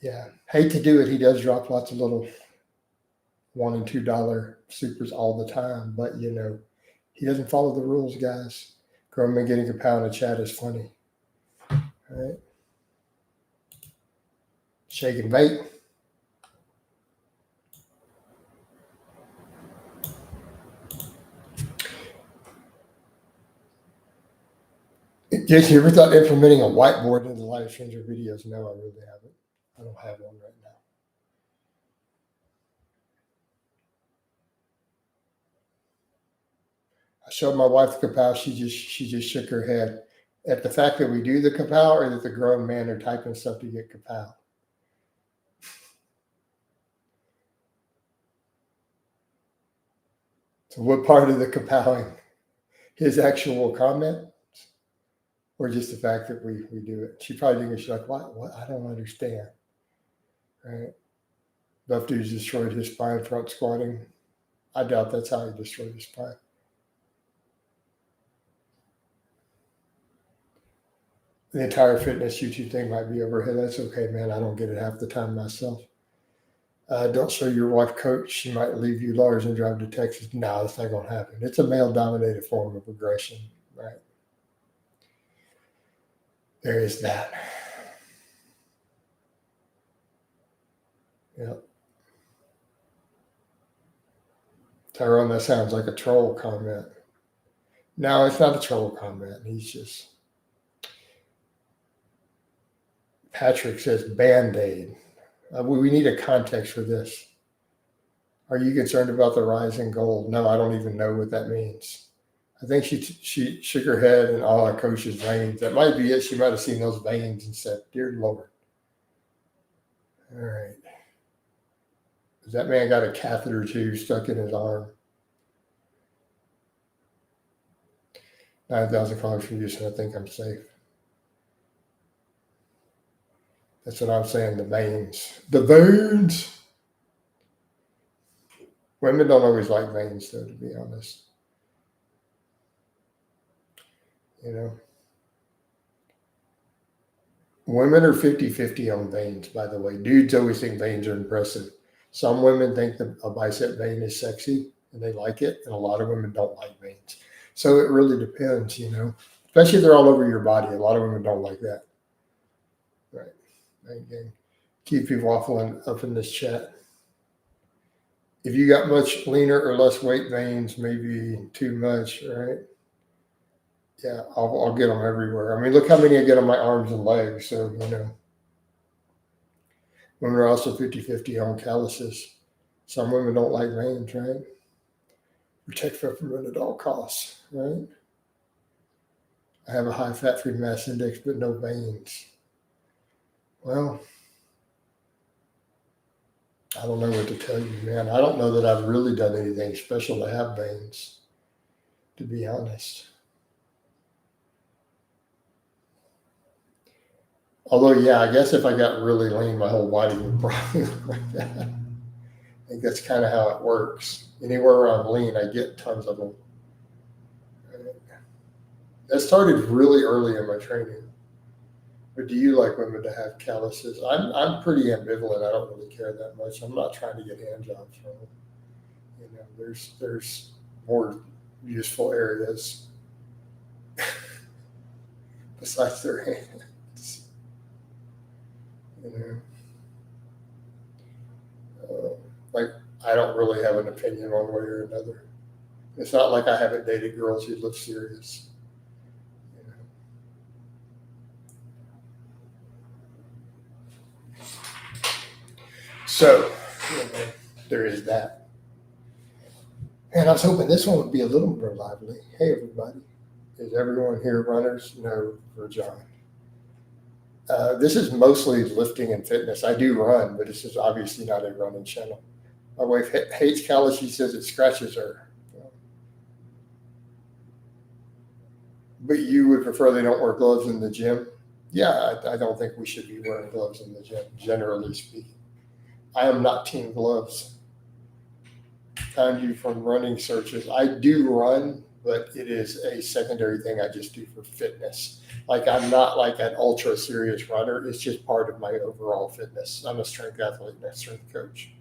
Yeah, hate to do it. He does drop lots of little $1 and $2 supers all the time, but you know, he doesn't follow the rules, guys. Growing getting a pound of chat is funny. All right. Shake and bake. Jason, you ever thought implementing a whiteboard into live streams or videos? No, I really haven't. I don't have one right now. I showed my wife the kapow. She just shook her head at the fact that we do the kapow, or that the grown men are typing stuff to get kapow. So what part of the kapowing? His actual comment? Or just the fact that we do it? She probably thinks, she's like, what? I don't understand. Right? Buff dude's destroyed his spine front squatting. I doubt that's how he destroyed his spine. The entire fitness YouTube thing might be overhead. That's okay, man. I don't get it half the time myself. Don't show your wife coach. She might leave you large and drive to Texas. No, that's not going to happen. It's a male-dominated form of aggression, right? There is that. Yep. Tyrone, that sounds like a troll comment. No, it's not a troll comment. He's just... Patrick says Band-Aid. We need a context for this. Are you concerned about the rise in gold? No, I don't even know what that means. I think she shook her head and all our coach's veins. That might be it. She might have seen those veins and said, "Dear Lord." All right. That man got a catheter tube stuck in his arm. 9,000 calories from use, and I think I'm safe. That's what I'm saying, the veins. The veins! Women don't always like veins, though, to be honest. You know? Women are 50-50 on veins, by the way. Dudes always think veins are impressive. Some women think that a bicep vein is sexy, and they like it, and a lot of women don't like veins. So it really depends, you know? Especially if they're all over your body. A lot of women don't like that. Right. Again, keep you waffling up in this chat. If you got much leaner or less weight veins, maybe too much, right? Yeah, I'll get them everywhere. I mean, look how many I get on my arms and legs. So, you know, women are also 50-50 on calluses. Some women don't like veins, right? Protect from it at all costs, right? I have a high fat-free mass index, but no veins. Well, I don't know what to tell you, man. I don't know that I've really done anything special to have veins, to be honest. Although, yeah, I guess if I got really lean, my whole body would probably look like that. I think that's kind of how it works. Anywhere where I'm lean, I get tons of them. That started really early in my training. But do you like women to have calluses? I'm pretty ambivalent. I don't really care that much. I'm not trying to get hand jobs from them. You know, there's more useful areas besides their hands. You know, like I don't really have an opinion one way or another. It's not like I haven't dated girls who look serious. You know. So, you know, there is that. And I was hoping this one would be a little more lively. Hey, everybody. Is everyone here runners? No, for John. This is mostly lifting and fitness. I do run, but this is obviously not a running channel. My wife hates callus. She says it scratches her. But you would prefer they don't wear gloves in the gym? Yeah, I don't think we should be wearing gloves in the gym, generally speaking. I am not team gloves. Found you from running searches. I do run, but it is a secondary thing I just do for fitness. Like I'm not like an ultra serious runner. It's just part of my overall fitness. I'm a strength athlete and a strength coach.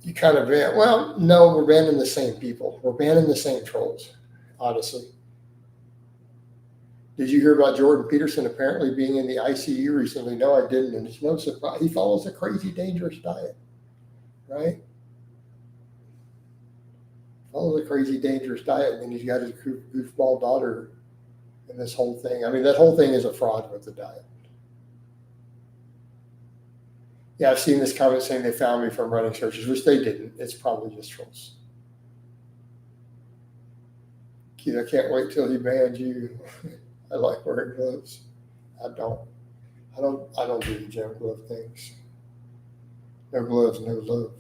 You kind of ban, well, no, we're banning the same people. We're banning the same trolls, honestly. Did you hear about Jordan Peterson apparently being in the ICU recently? No, I didn't. And it's no surprise. He follows a crazy, dangerous diet, right? Follows a crazy, dangerous diet. And then he's got his goofball daughter and this whole thing. I mean, that whole thing is a fraud with the diet. Yeah, I've seen this comment saying they found me from running searches, which they didn't. It's probably just trolls. Keith, I can't wait till he banned you. I like wearing gloves. I don't do the gym glove things. No gloves, no love.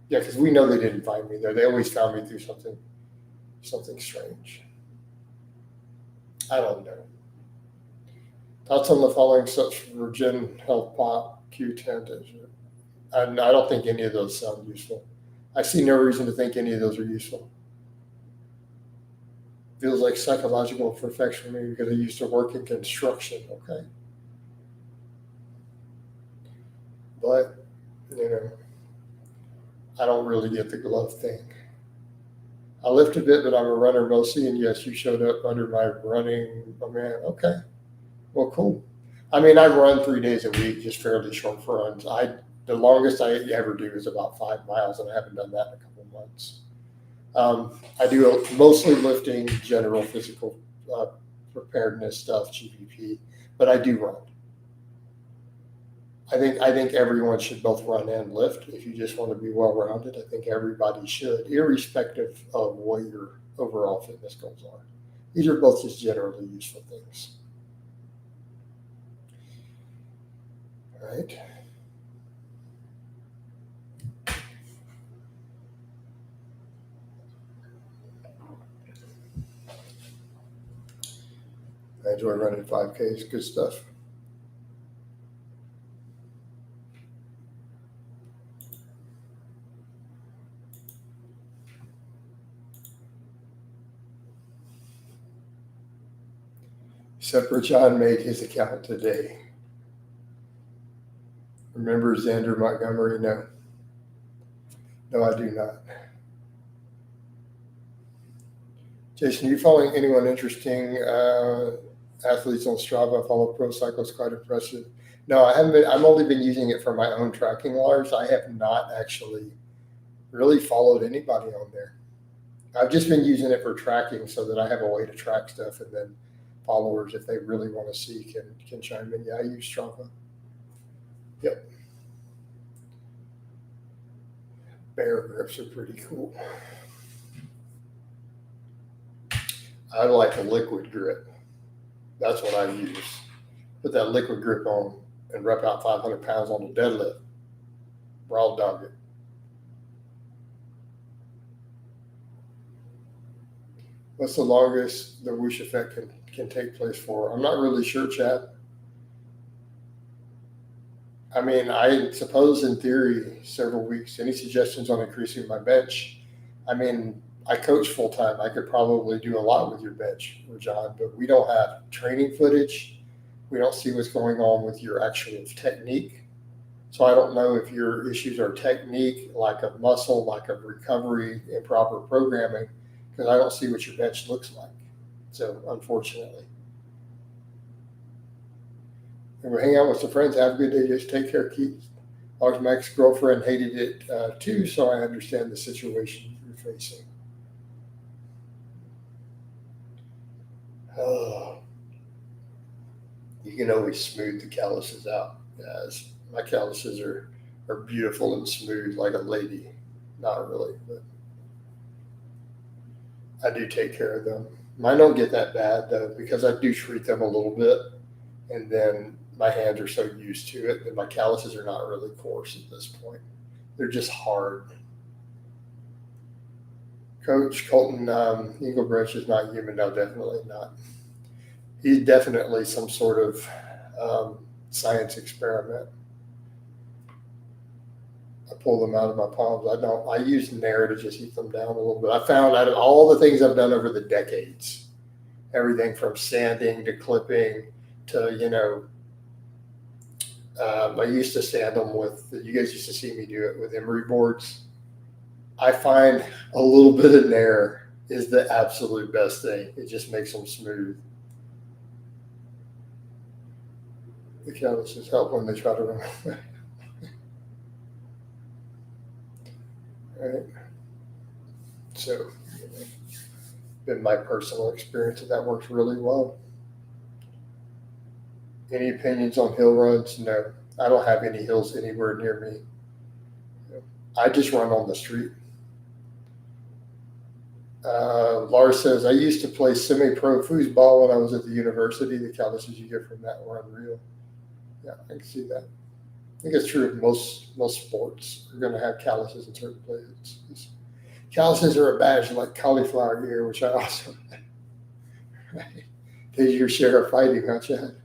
Yeah, because we know they didn't find me there. They always found me through something strange. I don't know. Thoughts on the following such Virgin Health Pop Q10? I don't think any of those sound useful. I see no reason to think any of those are useful. Feels like psychological perfection for me because I used to work in construction, okay? But, you know, I don't really get the glove thing. I lift a bit, but I'm a runner mostly, and yes, you showed up under my running, oh man, okay. Well, cool. I mean, I run 3 days a week, just fairly short runs. The longest I ever do is about 5 miles, and I haven't done that in a couple of months. I do mostly lifting, general physical preparedness stuff, GPP, but I do run. I think everyone should both run and lift. If you just want to be well-rounded, I think everybody should, irrespective of what your overall fitness goals are. These are both just generally useful things. All right. enjoy running 5Ks. Good stuff. Separate John made his account today. Remember Xander Montgomery? No. No, I do not. Jason, are you following anyone interesting? Athletes on Strava, follow pro cyclists, quite impressive. No, I haven't been. I've only been using it for my own tracking, Lars. I have not actually really followed anybody on there. I've just been using it for tracking so that I have a way to track stuff, and then followers, if they really want to see, can chime in. Yeah, I use Strava. Yep. Bear grips are pretty cool. I like a liquid grip. That's what I use. Put that liquid grip on and rep out 500 pounds on the deadlift. Raw dog it. What's the longest the whoosh effect can take place for? I'm not really sure, Chad. I mean, I suppose in theory, several weeks. Any suggestions on increasing my bench? I mean, I coach full time. I could probably do a lot with your bench, John, but we don't have training footage. We don't see what's going on with your actual technique. So I don't know if your issues are technique, like of muscle, like of recovery, improper programming, because I don't see what your bench looks like. So unfortunately. And we hang out with some friends. Have a good day. Just take care, Keith. My ex-girlfriend hated it too, so I understand the situation you're facing. Oh, you can always smooth the calluses out, guys. My calluses are beautiful and smooth like a lady. Not really, but I do take care of them. Mine don't get that bad though, because I do treat them a little bit, and then my hands are so used to it that my calluses are not really coarse at this point. They're just hard. Coach Colton Engelbrecht is not human. No, definitely not. He's definitely some sort of science experiment. I pull them out of my palms. I use Nair to just heat them down a little bit. I found out of all the things I've done over the decades, everything from sanding to clipping to, I used to sand them you guys used to see me do it with emery boards. I find a little bit of Nair is the absolute best thing. It just makes them smooth. The calluses help when they try to run away. Right. So, been my personal experience that works really well. Any opinions on hill runs? No, I don't have any hills anywhere near me. I just run on the street. Lars says, I used to play semi-pro foosball when I was at the university. The calluses you get from that were unreal. Yeah, I can see that. I think it's true of most sports. You're going to have calluses in certain places. Calluses are a badge like cauliflower ear, which I also have. Right? Did your share of fighting, huh, Chad?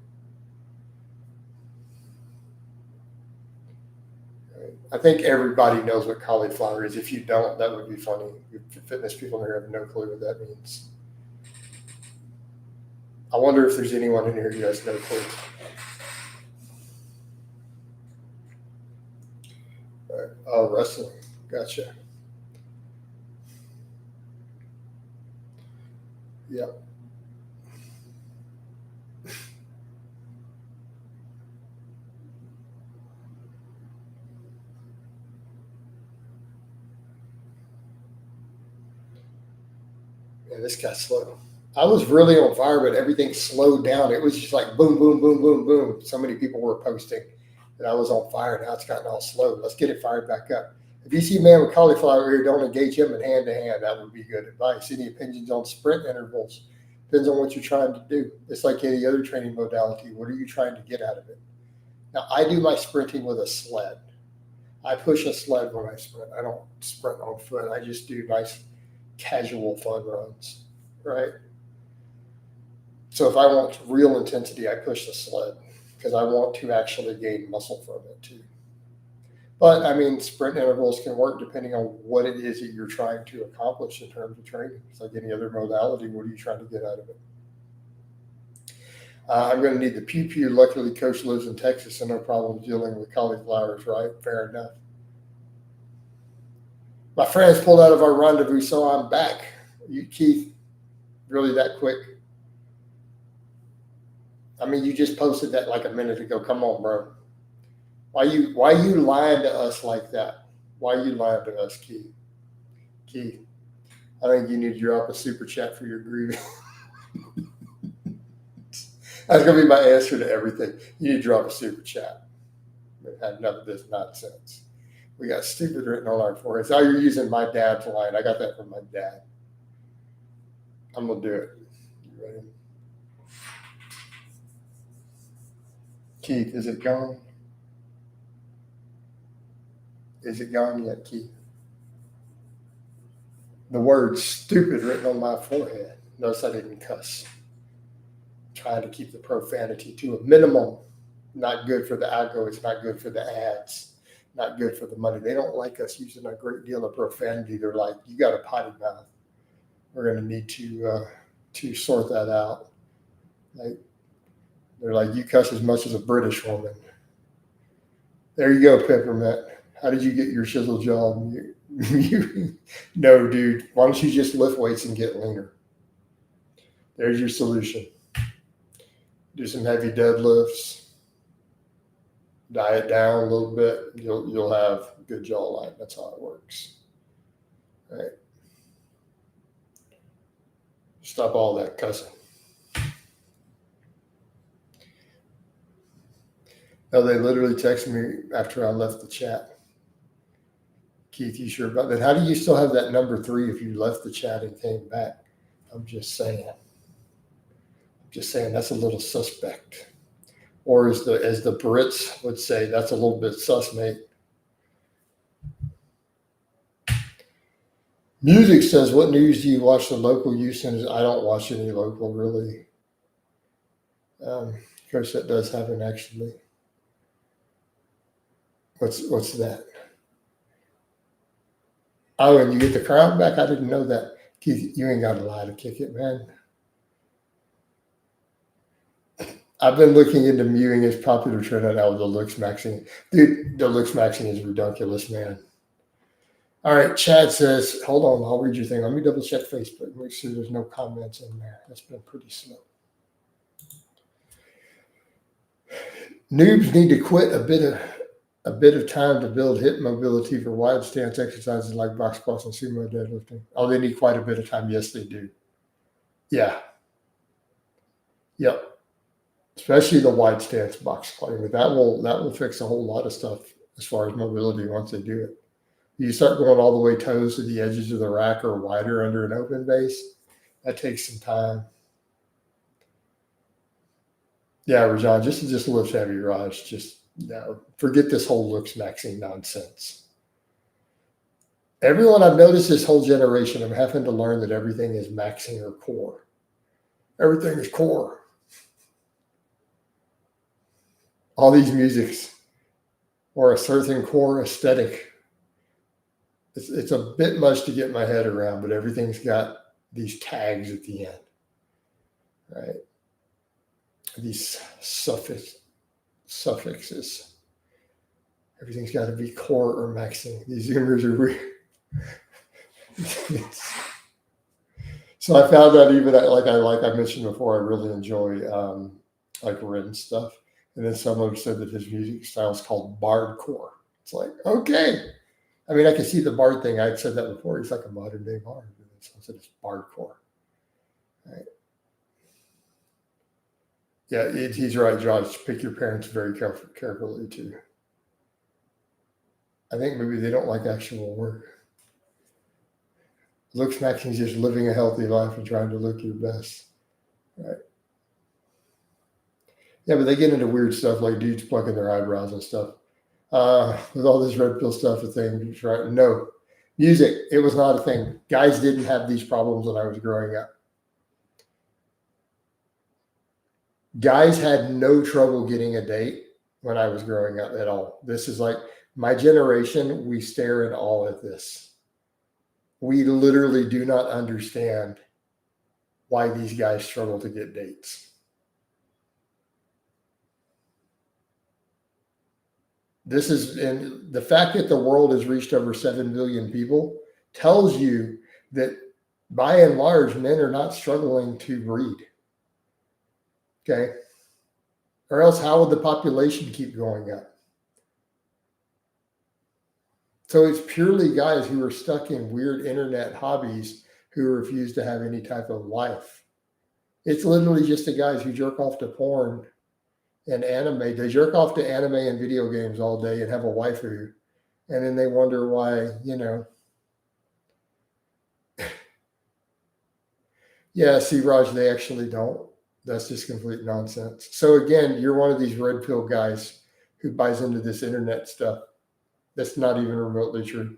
Right. I think everybody knows what cauliflower is. If you don't, that would be funny. Fitness people here have no clue what that means. I wonder if there's anyone in here who has no clue. Right. Oh, wrestling. Gotcha. Yeah. Man, this got slow. I was really on fire, but everything slowed down. It was just like boom, boom, boom, boom, boom. So many people were posting that I was on fire. Now it's gotten all slow. Let's get it fired back up. If you see a man with cauliflower ear, don't engage him in hand to hand. That would be good advice. Any opinions on sprint intervals? Depends on what you're trying to do. It's like any other training modality. What are you trying to get out of it? Now, I do my sprinting with a sled. I push a sled when I sprint. I don't sprint on foot. I just do nice, casual, fun runs, right? So if I want real intensity, I push the sled because I want to actually gain muscle from it too. But I mean, sprint intervals can work depending on what it is that you're trying to accomplish in terms of training. It's like any other modality. What are you trying to get out of it? I'm going to need the pew pew. Luckily, Coach lives in Texas, so no problem dealing with cauliflowers, right? Fair enough. My friends pulled out of our rendezvous, so I'm back. You, Keith, really that quick? I mean, you just posted that like a minute ago. Come on, bro. Why you lying to us like that? Why are you lying to us, Keith? Keith, I think you need to drop a super chat for your grievance. That's going to be my answer to everything. You need to drop a super chat. Have none of this nonsense. We got stupid written on our foreheads. Oh, you're using my dad's line. I got that from my dad. I'm going to do it. You ready? Keith, is it gone? Is it gone yet, Keith? The word stupid written on my forehead. Notice I didn't cuss. Trying to keep the profanity to a minimum. Not good for the algo. It's not good for the ads. Not good for the money. They don't like us using a great deal of profanity. They're like, you got a potty mouth. We're going to need to sort that out. Like, they're like, you cuss as much as a British woman. There you go, Peppermint. How did you get your chisel job? No, dude. Why don't you just lift weights and get leaner? There's your solution. Do some heavy deadlifts. Diet down a little bit. You'll have good jawline. That's how it works. All right. Stop all that cussing. No, they literally texted me after I left the chat. Keith, you sure about that? How do you still have that number 3 if you left the chat and came back? I'm just saying. That's a little suspect. Or as the Brits would say, that's a little bit sus, mate. Music says, what news do you watch the local Houston? I don't watch any local, really. Of course, that does happen, actually. What's that? Oh, and you get the crown back? I didn't know that. Keith, you ain't got a lie to kick it, man. I've been looking into mewing as popular trend right now with the looks maxing. Dude, the looks maxing is ridiculous, man. All right, Chad says, hold on, I'll read your thing. Let me double check Facebook, make sure there's no comments in there. That's been pretty slow. Noobs need to quit a bit of time to build hip mobility for wide stance exercises like box squats and sumo deadlifting. Oh, they need quite a bit of time. Yes, they do. Yeah. Yep. Especially the wide stance box squatting, but that will fix a whole lot of stuff as far as mobility once they do it. You start going all the way toes to the edges of the rack or wider under an open base. That takes some time. Yeah, Rajan, just lift heavy, Raj. Just forget this whole looks maxing nonsense. Everyone I've noticed this whole generation, I'm having to learn that everything is maxing or core. Everything is core. All these musics or a certain core aesthetic. It's a bit much to get my head around, but everything's got these tags at the end, right? These suffixes. Everything's got to be core or maxing. These Zoomers are weird. So I found out even like I mentioned before, I really enjoy like Ren stuff. And then someone said that his music style is called bardcore. It's like, okay. I mean, I can see the bard thing. I'd said that before. He's like a modern day bard. So I said it's bardcore. Right. Yeah, he's right, Josh. Pick your parents very carefully too. I think maybe they don't like actual work. Looks maxing is just living a healthy life and trying to look your best. Right. Yeah, but they get into weird stuff like dudes plucking their eyebrows and stuff. With all this red pill stuff, a thing, right? No. Music, it was not a thing. Guys didn't have these problems when I was growing up. Guys had no trouble getting a date when I was growing up at all. This is like my generation, we stare in awe at this. We literally do not understand why these guys struggle to get dates. This is, and the fact that the world has reached over 7 billion people tells you that by and large, men are not struggling to breed. Okay. Or else, how would the population keep going up? So it's purely guys who are stuck in weird internet hobbies who refuse to have any type of life. It's literally just the guys who jerk off to porn and anime. They jerk off to anime and video games all day and have a waifu. And then they wonder why, yeah, see, Raj, they actually don't. That's just complete nonsense. So again, you're one of these red pill guys who buys into this internet stuff. That's not even remotely true.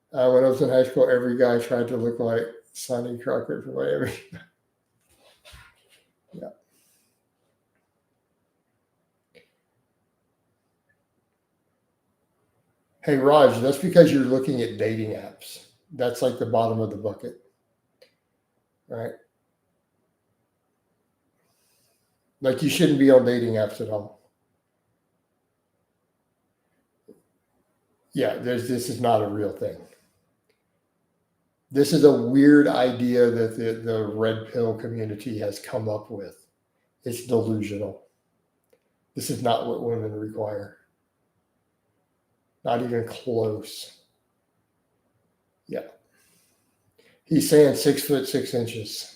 When I was in high school, every guy tried to look like Sonny Crockett from Miami. Yeah. Hey, Raj, that's because you're looking at dating apps. That's like the bottom of the bucket, right? Like you shouldn't be on dating apps at all. Yeah, this is not a real thing. This is a weird idea that the red pill community has come up with. It's delusional. This is not what women require. Not even close. Yeah. He's saying 6'6".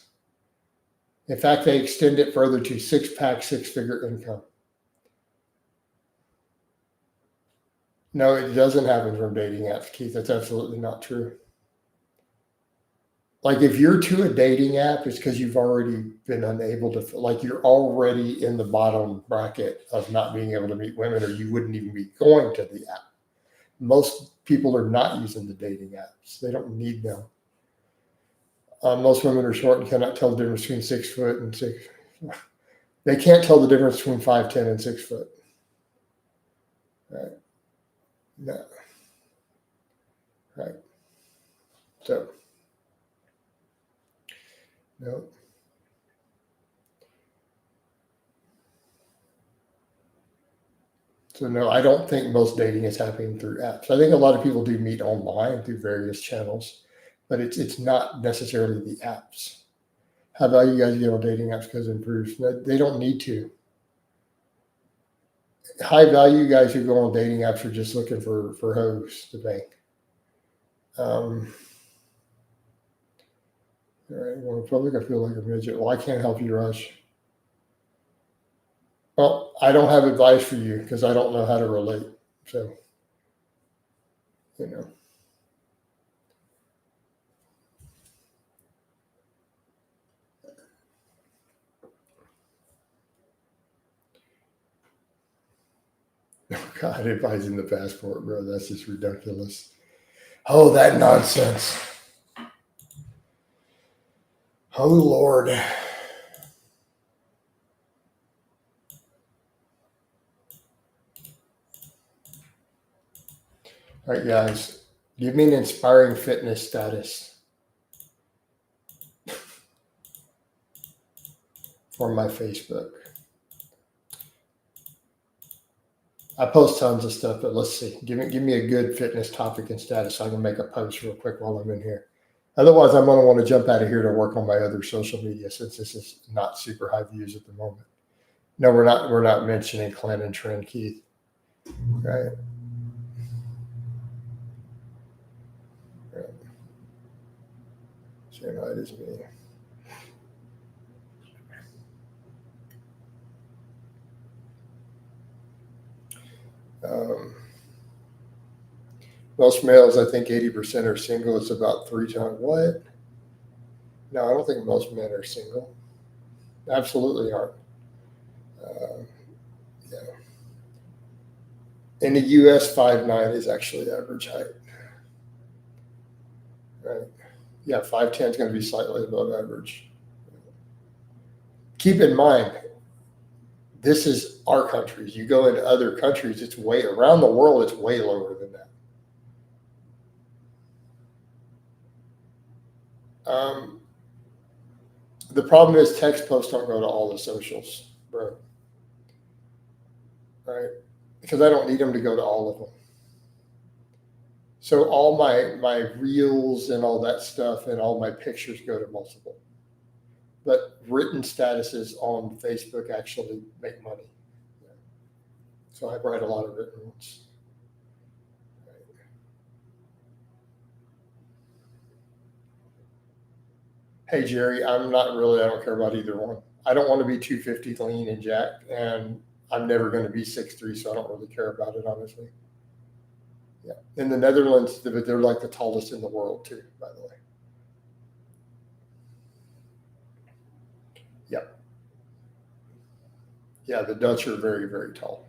In fact, they extend it further to 6-pack, 6-figure income. No, it doesn't happen from dating apps, Keith. That's absolutely not true. Like if you're to a dating app, it's because you've already been unable to, like you're already in the bottom bracket of not being able to meet women, or you wouldn't even be going to the app. Most people are not using the dating apps. They don't need them. Most women are short and cannot tell the difference between 6 foot and 6. They can't tell the difference between 5'10" and 6 foot. Right? No. Right. So, no. So no, I don't think most dating is happening through apps. I think a lot of people do meet online through various channels, but it's not necessarily the apps. How about you guys get on dating apps because it improves? No, they don't need to. High value guys who go on dating apps are just looking for hoes to bang. All right, well, in public, I feel like a midget. Well, I can't help you, Rush. Well, I don't have advice for you because I don't know how to relate. So, you know. Oh, God, advising the passport, bro. That's just ridiculous. Oh, that nonsense. Oh, Lord. All right, guys. Give me an inspiring fitness status for my Facebook. I post tons of stuff, but let's see. Give me a good fitness topic and status so I can make a post real quick while I'm in here. Otherwise, I'm going to want to jump out of here to work on my other social media since this is not super high views at the moment. No, we're not. We're not mentioning Clan and Trend, Keith. Right. Right. So no, it is me. Most males, I think 80% are single. It's about 3 times. What? No, I don't think most men are single. Absolutely aren't. Yeah. In the U.S., 5'9" is actually average height. Right. Yeah, 5'10" is going to be slightly above average. keep in mind, this is our countries. You go into other countries, it's way around the world, it's way lower than that. The problem is text posts don't go to all the socials, bro. Right? Because I don't need them to go to all of them. So all my reels and all that stuff and all my pictures go to multiple. But written statuses on Facebook actually make money. So I write a lot of written ones. Hey Jerry, I don't care about either one. I don't want to be 250 lean and jacked, and I'm never going to be 6'3", so I don't really care about it, honestly. Yeah. In the Netherlands, they're like the tallest in the world too, by the way. Yep. Yeah, the Dutch are very, very tall.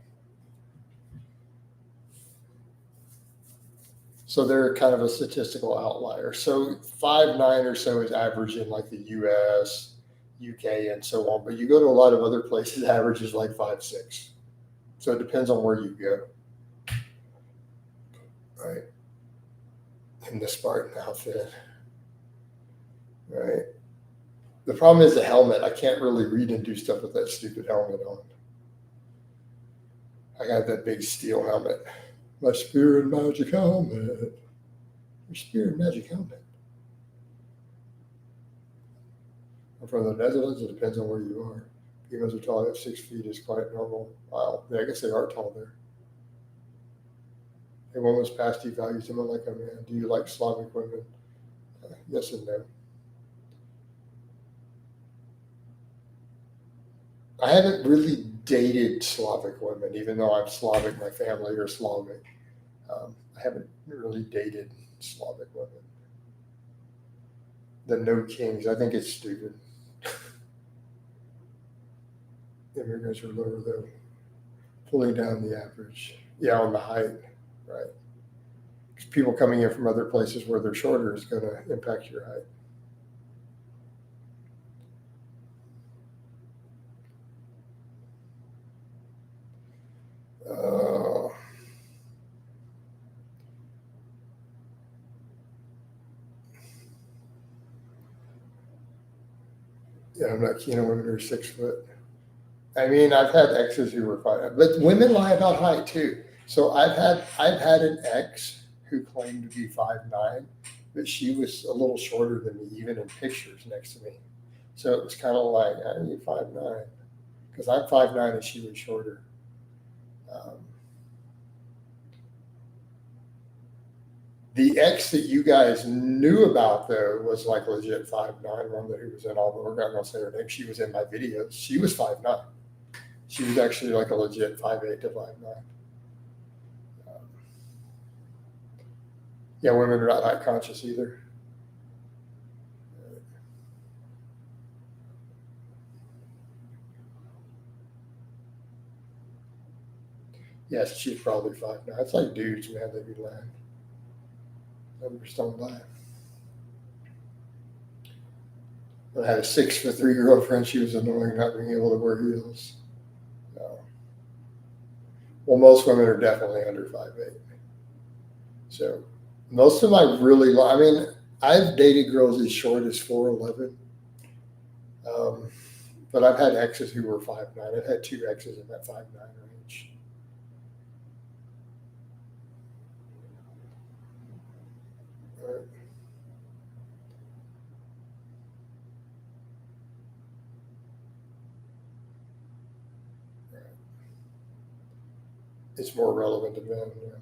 So they're kind of a statistical outlier. So 5'9" or so is average in like the US, UK, and so on. But you go to a lot of other places, average is like 5'6". So it depends on where you go. Right. In the Spartan outfit. Right. The problem is the helmet. I can't really read and do stuff with that stupid helmet on. I got that big steel helmet. My spear and magic helmet. Your spear and magic helmet. I'm from the Netherlands. It depends on where you are. Humans are tall. 6 feet is quite normal. Wow. Yeah, I guess they are tall there. A woman's past devalues someone like a man. Do you like Slavic women? Yes and no. I haven't really dated Slavic women, even though I'm Slavic, my family are Slavic. I haven't really dated Slavic women. The no kings, I think it's stupid. Immigrants are lower though, pulling down the average. Yeah, on the height, right? Because people coming in from other places where they're shorter is going to impact your height. Yeah, I'm not keen on women who are 6 foot. I mean, I've had exes who were 5, but women lie about height too. So I've had an ex who claimed to be 5'9", but she was a little shorter than me, even in pictures next to me. So it was kind of like, are you 5'9"? Because I'm 5'9" and she was shorter. The ex that you guys knew about though was like legit 5'9", one that who was in all the, we're not gonna say her name. She was in my videos. She was 5'9". She was actually like a legit 5'8" to 5'9". Yeah, women are not height conscious either. Yes, she's probably 5'9". It's like dudes, man, they be lying. Numbers don't lie. I had a 6'3" girlfriend. She was annoying not being able to wear heels. No. Well, most women are definitely under 5'8". So most of my really long, I mean, I've dated girls as short as 4'11". But I've had exes who were 5'9". I've had 2 exes in that 5'9" range. Right. It's more relevant to men. Yeah.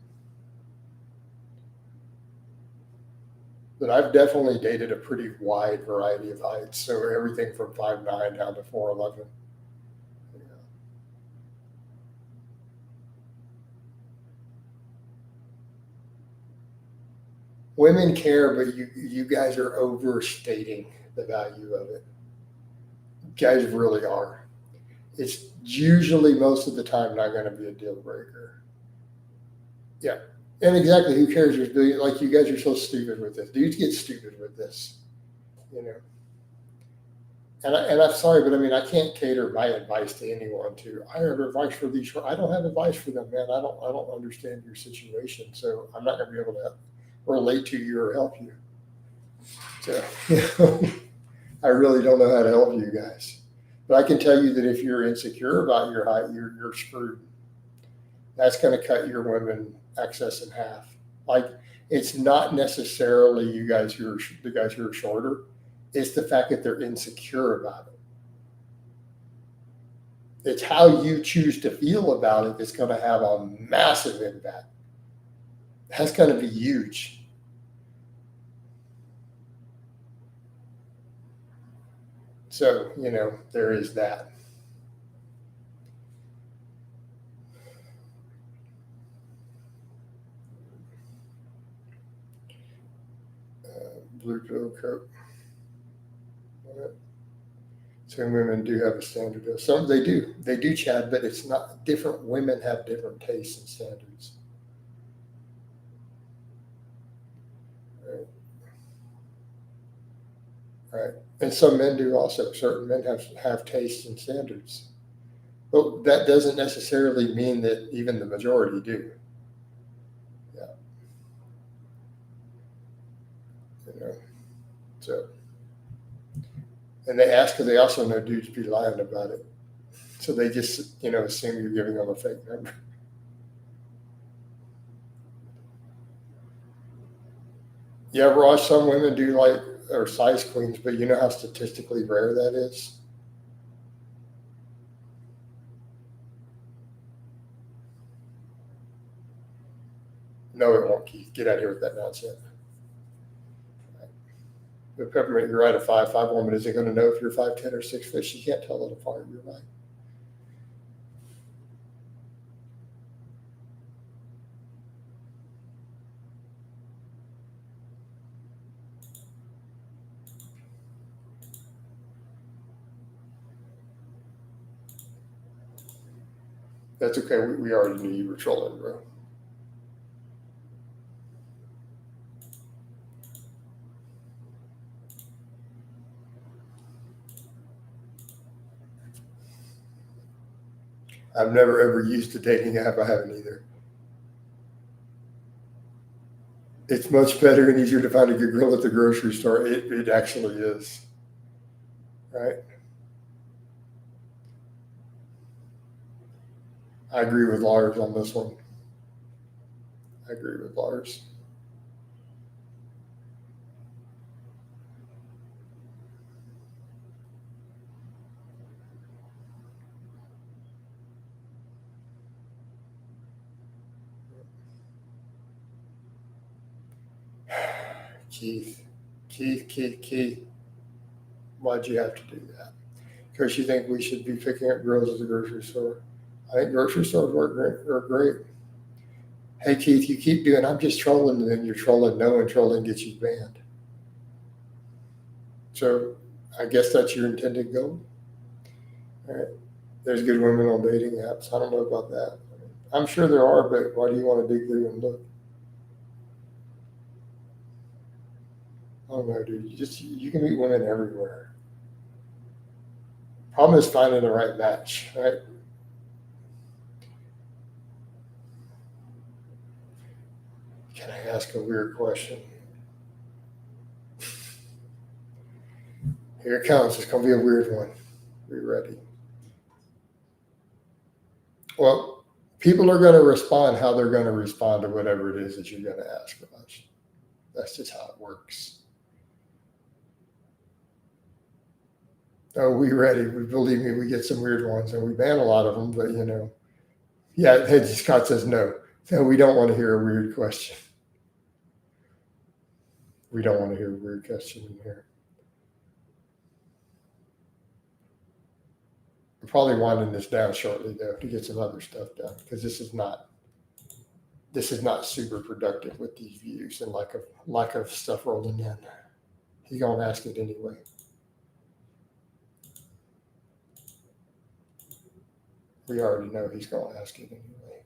But I've definitely dated a pretty wide variety of heights. So everything from 5'9" down to 4'11". Yeah. Women care, but you guys are overstating the value of it. Guys really are. It's usually most of the time not going to be a deal breaker. Yeah. And exactly, who cares? Like, you guys are so stupid with this. Dudes get stupid with this, you know. and I'm sorry, but I mean, I can't cater my advice to anyone. To I have advice for these. I don't have advice for them, man. I don't understand your situation, so I'm not going to be able to relate to you or help you. So, I really don't know how to help you guys. But I can tell you that if you're insecure about your height, you're screwed. That's going to cut your women access in half. Like, it's not necessarily you guys who are the guys who are shorter. It's the fact that they're insecure about it. It's how you choose to feel about it that's going to have a massive impact. That's going to be huge. So, there is that. Blue pill coat. Some women do have a standard. Some they do, Chad, but it's not different. Women have different tastes and standards. Right. Right. And some men do also. Certain men have tastes and standards. But that doesn't necessarily mean that even the majority do. Yeah. So, and they ask because they also know dudes be lying about it. So they just, assume you're giving them a fake number. Yeah, Raj, some women do are size queens, but you know how statistically rare that is? No, it won't, Keith. Get out of here with that nonsense. But Peppermint, you're right. A 5'5" woman isn't going to know if you're 5'10" or 6'. She can't tell it apart. You're right. That's okay. We already knew you were trolling, bro. I've never ever used a dating app. I haven't either. It's much better and easier to find a good girl at the grocery store. It actually is. Right? I agree with Lars on this one. I agree with Lars. Keith, Keith, why'd you have to do that? Because you think we should be picking up girls at the grocery store. I think grocery stores are great. Hey, Keith, you keep doing, I'm just trolling, and then you're trolling no, and trolling gets you banned. So I guess that's your intended goal. All right. There's good women on dating apps. I don't know about that. I'm sure there are, but why do you want to dig through and look? I don't know, dude. You can meet women everywhere. Problem is finding the right match, right? Can I ask a weird question? Here it comes. It's going to be a weird one. Be ready. Well, people are going to respond how they're going to respond to whatever it is that you're going to ask about. That's just how it works. Oh, we ready. We believe me, we get some weird ones, and we ban a lot of them. But yeah. Scott says no. So we don't want to hear a weird question. We don't want to hear a weird question in here. We're probably winding this down shortly though to get some other stuff done because this is not super productive with these views and lack of stuff rolling in. He's gonna ask it anyway. We already know he's gonna ask it anyway.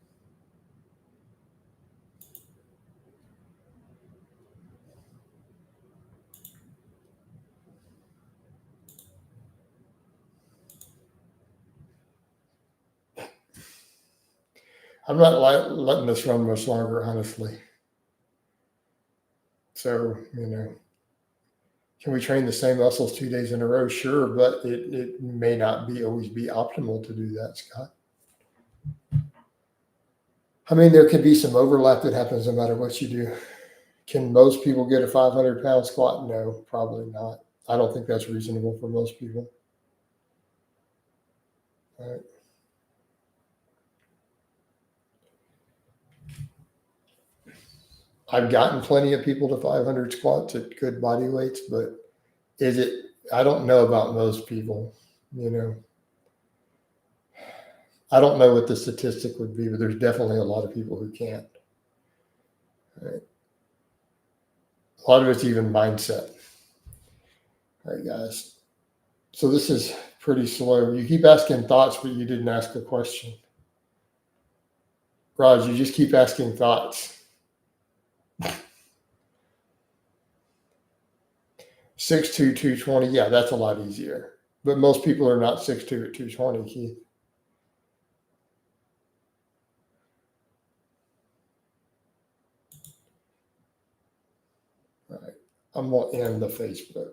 I'm not letting this run much longer, honestly. So, can we train the same muscles 2 days in a row? Sure, but it may not be always be optimal to do that, Scott. I mean, there could be some overlap that happens no matter what you do. Can most people get a 500-pound squat? No, probably not. I don't think that's reasonable for most people. All right. I've gotten plenty of people to 500 squats at good body weights, but is it? I don't know about most people. I don't know what the statistic would be, but there's definitely a lot of people who can't. Right? A lot of it's even mindset. All right, guys. So this is pretty slow. You keep asking thoughts, but you didn't ask a question. Raj, you just keep asking thoughts. 6'2", 220. Yeah, that's a lot easier. But most people are not 6'2" at 220, Keith. All right. I'm going to end the Facebook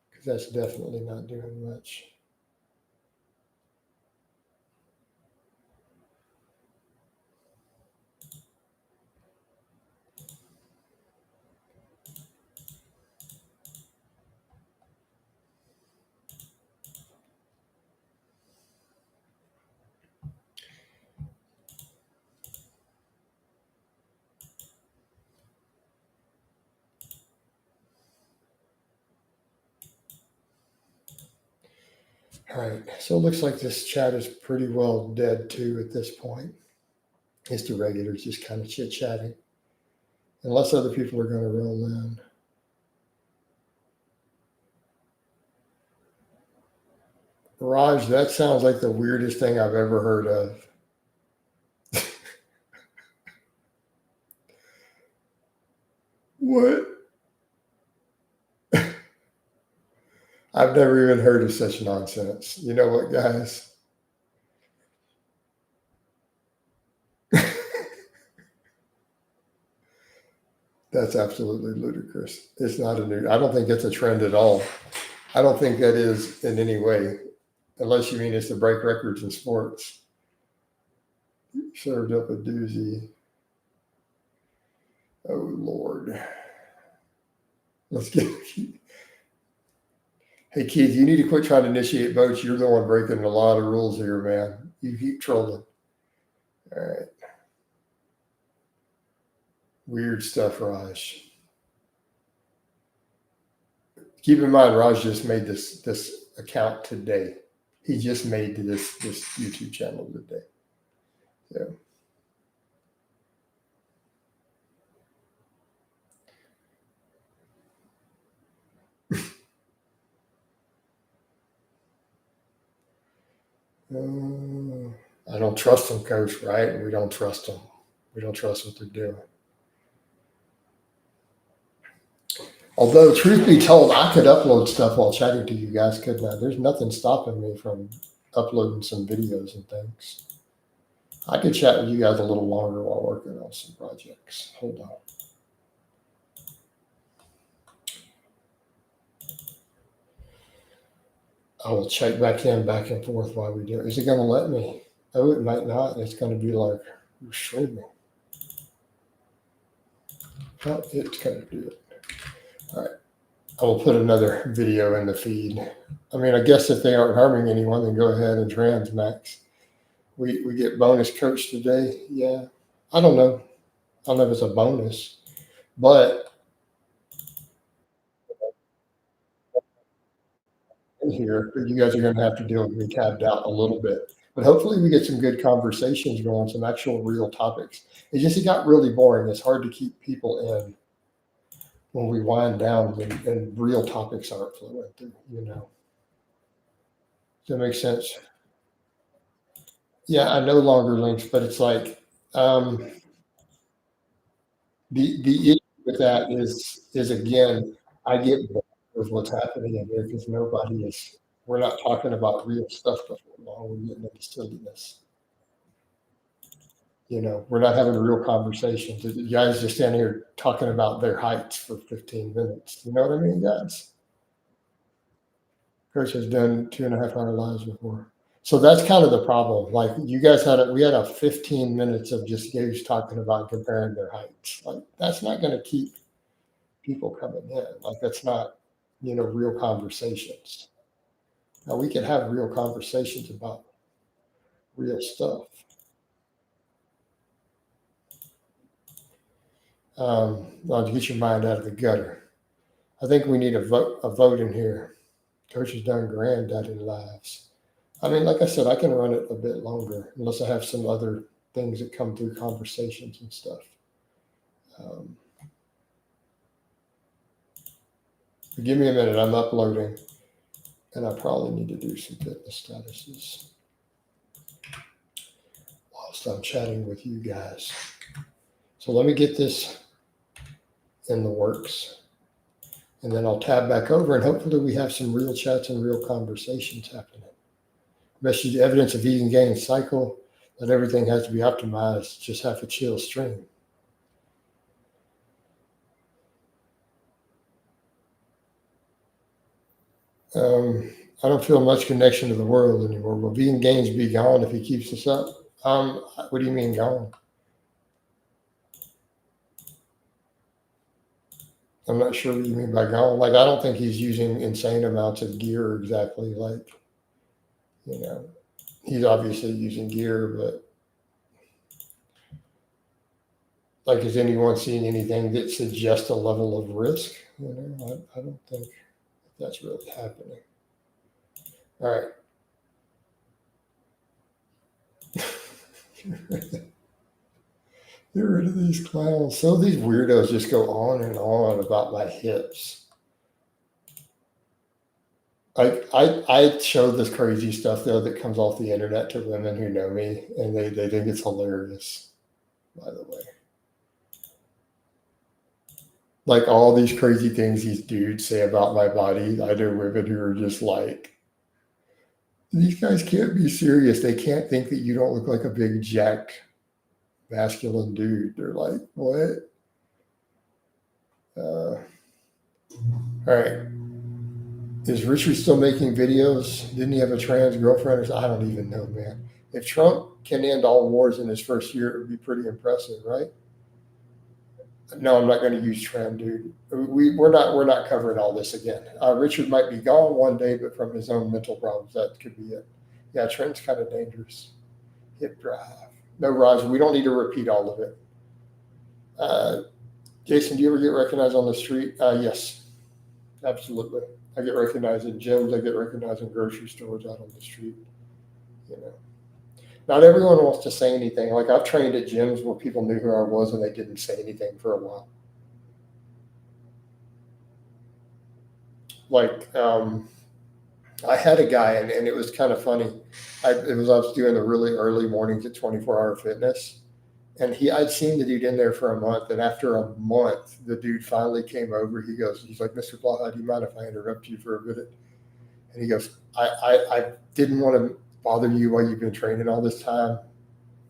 because that's definitely not doing much. All right, so it looks like this chat is pretty well dead too at this point. It's the regulars just kind of chit-chatting. Unless other people are going to roll in. Raj, that sounds like the weirdest thing I've ever heard of. What? I've never even heard of such nonsense. You know what, guys? That's absolutely ludicrous. It's not I don't think it's a trend at all. I don't think that is in any way, unless you mean it's to break records in sports. Served up a doozy. Oh, Lord. Let's get. Hey, Keith, you need to quit trying to initiate votes. You're the one breaking a lot of rules here, man. You keep trolling. All right. Weird stuff, Raj. Keep in mind, Raj just made this account today. He just made this YouTube channel today. So. I don't trust them, Coach, right? We don't trust them. We don't trust what they're doing. Although, truth be told, I could upload stuff while chatting to you guys, couldn't I? There's nothing stopping me from uploading some videos and things. I could chat with you guys a little longer while working on some projects. Hold on. I will check back and forth while we do it. Is it going to let me? Oh, it might not. It's going to be like you're streaming. Oh, it's going to do it. All right. I will put another video in the feed. I mean, I guess if they aren't harming anyone, then go ahead and Max. We get bonus coach today. Yeah. I don't know. I don't know if it's a bonus, but in here, you guys are going to have to deal with me tabbed out a little bit. But hopefully we get some good conversations going, some actual real topics. It got really boring. It's hard to keep people in when we wind down and real topics aren't flowing through, Does that make sense? Yeah, I no longer links, but it's like the issue with that is again, I get bored with what's happening in here because we're not talking about real stuff before long. We're getting into silliness. We're not having real conversations. You guys just standing here talking about their heights for 15 minutes. You know what I mean, guys? Coach has done 2.5 hour lives before. So that's kind of the problem. Like you guys we had a 15 minutes of just guys talking about comparing their heights. Like that's not going to keep people coming in. Like that's not, real conversations. Now we can have real conversations about real stuff. To get your mind out of the gutter. I think we need a vote in here. Coach has done granddaddy lives. I mean, like I said, I can run it a bit longer unless I have some other things that come through conversations and stuff. Um, Give me a minute. I'm uploading, and I probably need to do some fitness statuses whilst I'm chatting with you guys. So let me get this in the works, and then I'll tab back over, and hopefully we have some real chats and real conversations happening. Especially the evidence of eating gain cycle, that everything has to be optimized. Just have a chill stream. I don't feel much connection to the world anymore. Will vegan gains be gone if he keeps this up? What do you mean gone? I'm not sure what you mean by gone. Like, I don't think he's using insane amounts of gear exactly. Like, he's obviously using gear, but like, is anyone seeing anything that suggests a level of risk? I don't think that's really happening. All right. Get rid of these clowns. So these weirdos just go on and on about my hips. Like I show this crazy stuff though that comes off the internet to women who know me, and they think it's hilarious. By the way, like all these crazy things these dudes say about my body, I know women who are just like, these guys can't be serious. They can't think that you don't look like a big jacked masculine dude. They're like, what? All right. Is Richard still making videos? Didn't he have a trans girlfriend? I don't even know, man. If Trump can end all wars in his first year, it would be pretty impressive, right? No, I'm not going to use trans, dude. We're not covering all this again. Richard might be gone one day, but from his own mental problems, that could be it. Yeah, trans kind of dangerous. Hip drive. No, Roger, we don't need to repeat all of it. Jason, do you ever get recognized on the street? Yes, absolutely. I get recognized in gyms. I get recognized in grocery stores, out on the street. Not everyone wants to say anything. Like I've trained at gyms where people knew who I was and they didn't say anything for a while. Like I had a guy, and it was kind of funny. I was doing the really early mornings at 24-hour fitness, and I'd seen the dude in there for a month, and after a month, the dude finally came over. He's like, Mr. Blaha, do you mind if I interrupt you for a minute? And he goes, I didn't want to bother you while you've been training all this time.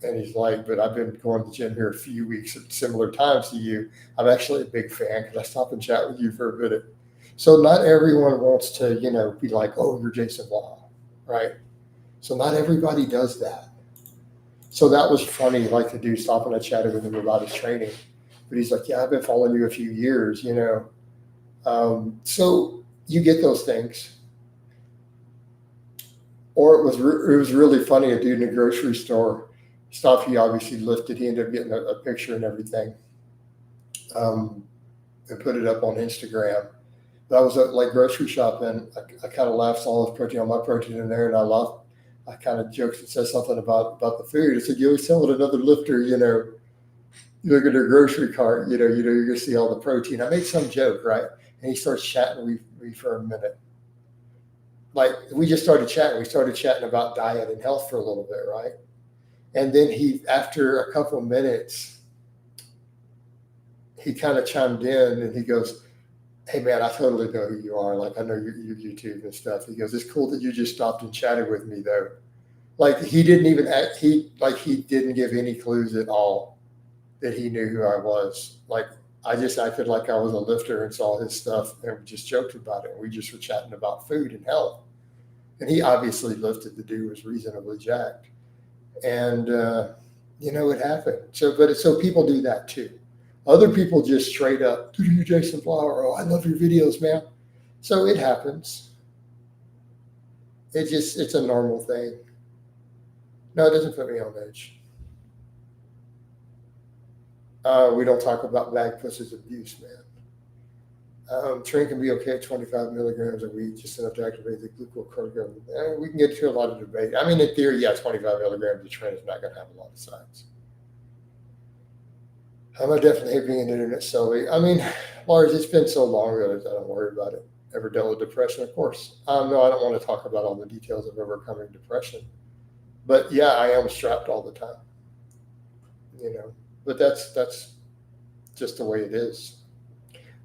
And he's like, but I've been going to the gym here a few weeks at similar times to you. I'm actually a big fan. Could I stop and chat with you for a minute? So not everyone wants to, be like, oh, you're Jason Blaha, right? So not everybody does that. So that was funny, like the dude stopping and chatting with him about his training. But he's like, yeah, I've been following you a few years, So you get those things. Or it was really funny. A dude in a grocery store, stuff he obviously lifted. He ended up getting a picture and everything, and put it up on Instagram. But I was at like grocery shopping. I kind of laughed, all this protein, all my protein in there, and I kind of joked and said something about the food. I said, you always tell another lifter, you look at their grocery cart, you're gonna see all the protein. I made some joke, right? And he starts chatting with me for a minute. Like we just started chatting. We started chatting about diet and health for a little bit, right? And then after a couple of minutes, he kind of chimed in and he goes, hey man, I totally know who you are. Like I know your YouTube and stuff. He goes, it's cool that you just stopped and chatted with me though. Like he didn't even act, he didn't give any clues at all that he knew who I was. Like I just acted like I was a lifter and saw his stuff and just joked about it. We just were chatting about food and health. And he obviously lifted. The dude was reasonably jacked. And it happened. So people do that too. Other people just straight up, dude, you're Jason Flower. Oh, I love your videos, man. So it happens. It's a normal thing. No, it doesn't put me on edge. We don't talk about bag pussy's abuse, man. Train can be okay at 25 milligrams a week, just enough to activate the glucocorticoid. We can get to a lot of debate. I mean, in theory, yeah, 25 milligrams of train is not going to have a lot of sides. I definitely hate being an internet solely. I mean, Lars, it's been so long that I don't worry about it. Ever dealt with depression? Of course. No, I don't want to talk about all the details of overcoming depression. But yeah, I am strapped all the time. But that's just the way it is.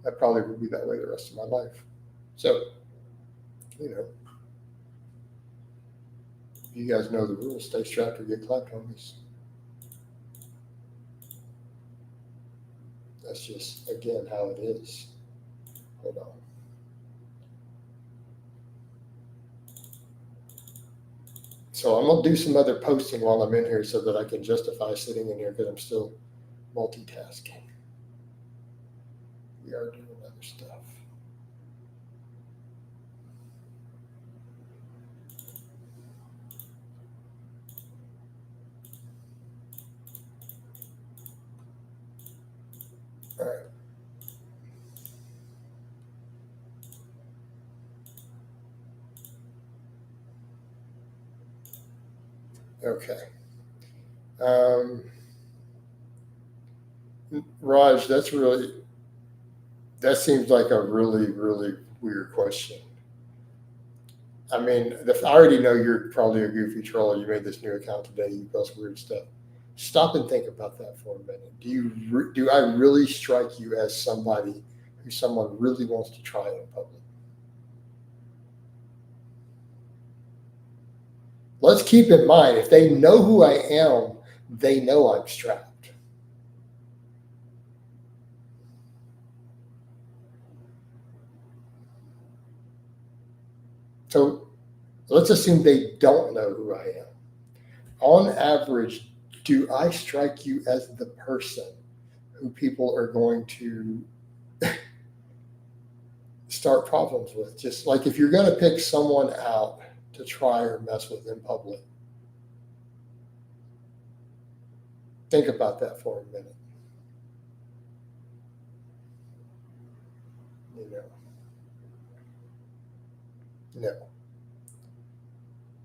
I probably will be that way the rest of my life. So, you guys know the rules. Stay strapped or get clapped, homies. That's just, again, how it is. Hold on. So I'm going to do some other posting while I'm in here so that I can justify sitting in here because I'm still multitasking. We are doing other stuff. All right. Okay. Raj, that seems like a really, really weird question. I mean, I already know you're probably a goofy troll. You made this new account today. You post weird stuff. Stop and think about that for a minute. Do I really strike you as somebody who someone really wants to try in public? Let's keep in mind, if they know who I am, they know I'm strapped. So let's assume they don't know who I am. On average, do I strike you as the person who people are going to start problems with? Just like if you're going to pick someone out to try or mess with in public, think about that for a minute.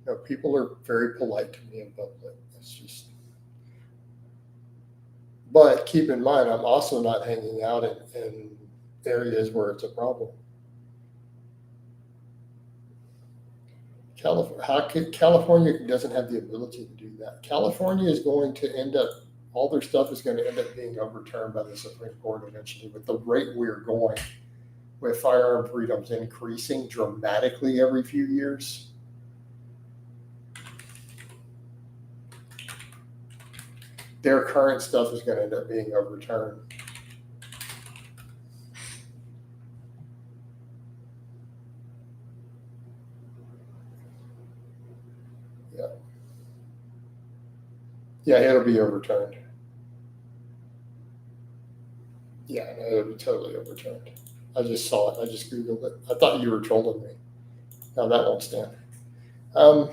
No, people are very polite to me in public. It's just, but keep in mind, I'm also not hanging out in areas where it's a problem. California doesn't have the ability to do that. California is going to end up, all their stuff is going to end up being overturned by the Supreme Court eventually. With the rate we're going, with firearm freedoms increasing dramatically every few years, their current stuff is going to end up being overturned. Yeah, it'll be overturned. Yeah, no, it'll be totally overturned. I just saw it. I just Googled it. I thought you were trolling me. No, that won't stand. I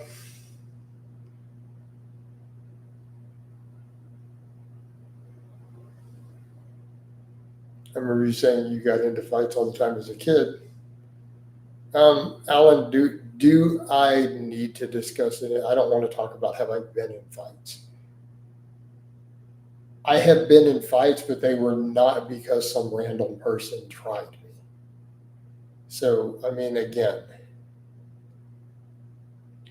remember you saying you got into fights all the time as a kid. Alan, do I need to discuss it? I don't want to talk about have I been in fights. I have been in fights, but they were not because some random person tried me. So, I mean, again,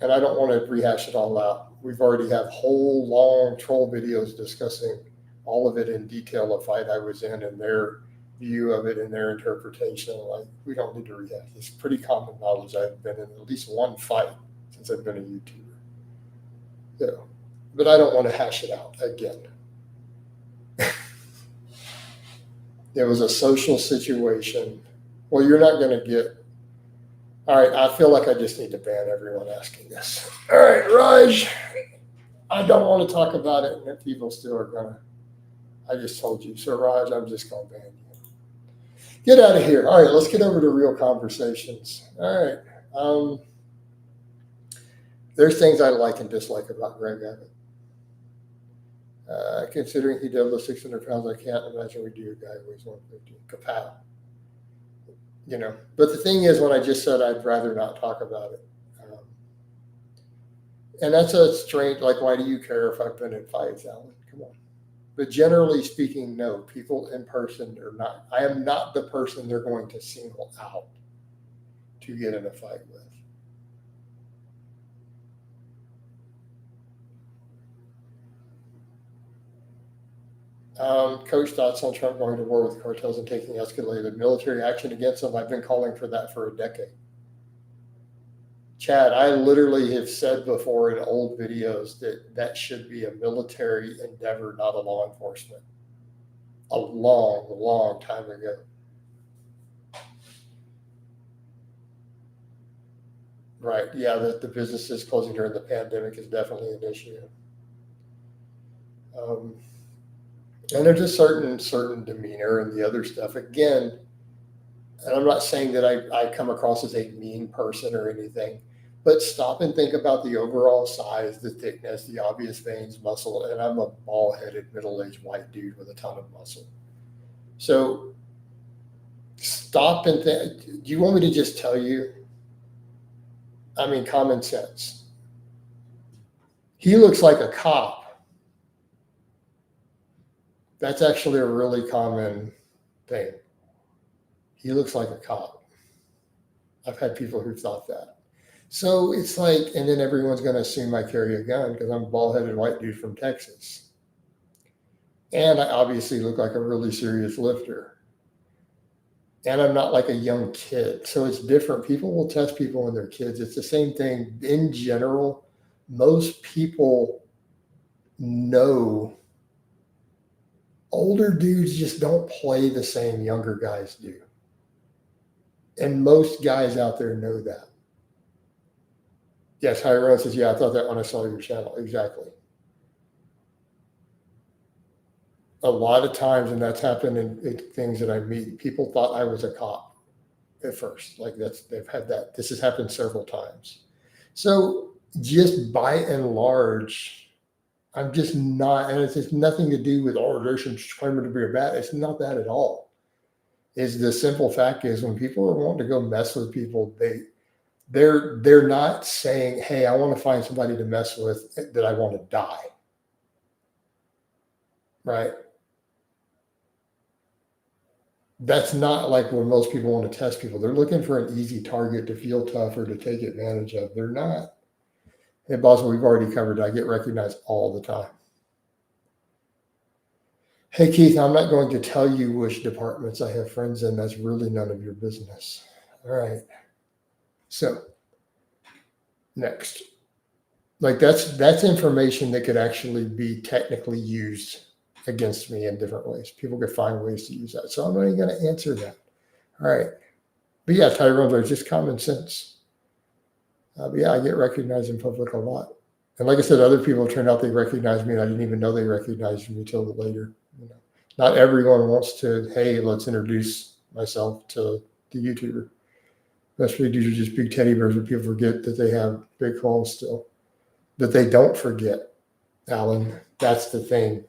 and I don't want to rehash it all out. We've already have whole long troll videos discussing all of it in detail, a fight I was in and their view of it and their interpretation. Like, we don't need to rehash. It's pretty common knowledge. I've been in at least one fight since I've been a YouTuber. You know, but I don't want to hash it out again. It was a social situation. Well, you're not going to get. All right, I feel like I just need to ban everyone asking this. All right, Raj, I don't want to talk about it, and if people still are going to. I just told you. So, Raj, I'm just going to ban you. Get out of here. All right, let's get over to real conversations. All right. There's things I like and dislike about Greg Abbott. Considering he deadlifts 600 pounds, I can't imagine we do a guy who weighs 150. Kapow. You know, but the thing is, when I just said I'd rather not talk about it, and that's a strange. Like, why do you care if I've been in fights, Alan? Come on. But generally speaking, no. People in person are not. I am not the person they're going to single out to get in a fight with. Coach thoughts on Trump going to war with cartels and taking escalated military action against them. I've been calling for that for a decade. Chad, I literally have said before in old videos that that should be a military endeavor, not a law enforcement. A long, long time ago. Right. Yeah, the businesses closing during the pandemic is definitely an issue. And there's a certain demeanor and the other stuff. Again, and I'm not saying that I come across as a mean person or anything, but stop and think about the overall size, the thickness, the obvious veins, muscle, and I'm a bald-headed, middle-aged white dude with a ton of muscle. So stop and think. Do you want me to just tell you? I mean, common sense. He looks like a cop. That's actually a really common thing. He looks like a cop. I've had people who thought that. So it's like, and then everyone's going to assume I carry a gun because I'm a bald-headed white dude from Texas. And I obviously look like a really serious lifter. And I'm not like a young kid. So it's different. People will test people when they're kids. It's the same thing. In general, most people know older dudes just don't play the same younger guys do. And most guys out there know that. Yes, Hyron says, yeah, I thought that when I saw your channel. Exactly. A lot of times, and that's happened in things that I meet, people thought I was a cop at first. Like they've had that. This has happened several times. So just by and large, I'm just not, and it's just nothing to do with, oh, there's some claiming to be a bad. It's not that at all. Is the simple fact is when people are wanting to go mess with people, they're not saying, hey, I want to find somebody to mess with that I want to die. Right? That's not like when most people want to test people. They're looking for an easy target to feel tough or to take advantage of. They're not. Hey, boss, we've already covered. I get recognized all the time. Hey, Keith, I'm not going to tell you which departments I have friends in. That's really none of your business. All right. So next, like that's information that could actually be technically used against me in different ways. People could find ways to use that. So I'm not even going to answer that. All right. But yeah, Tyrone's are just common sense. But yeah, I get recognized in public a lot. And like I said, other people turned out they recognized me and I didn't even know they recognized me till later. You know, not everyone wants to, hey, let's introduce myself to the YouTuber. Especially these are just big teddy bears where people forget that they have big claws still. That they don't forget, Alan. That's the thing.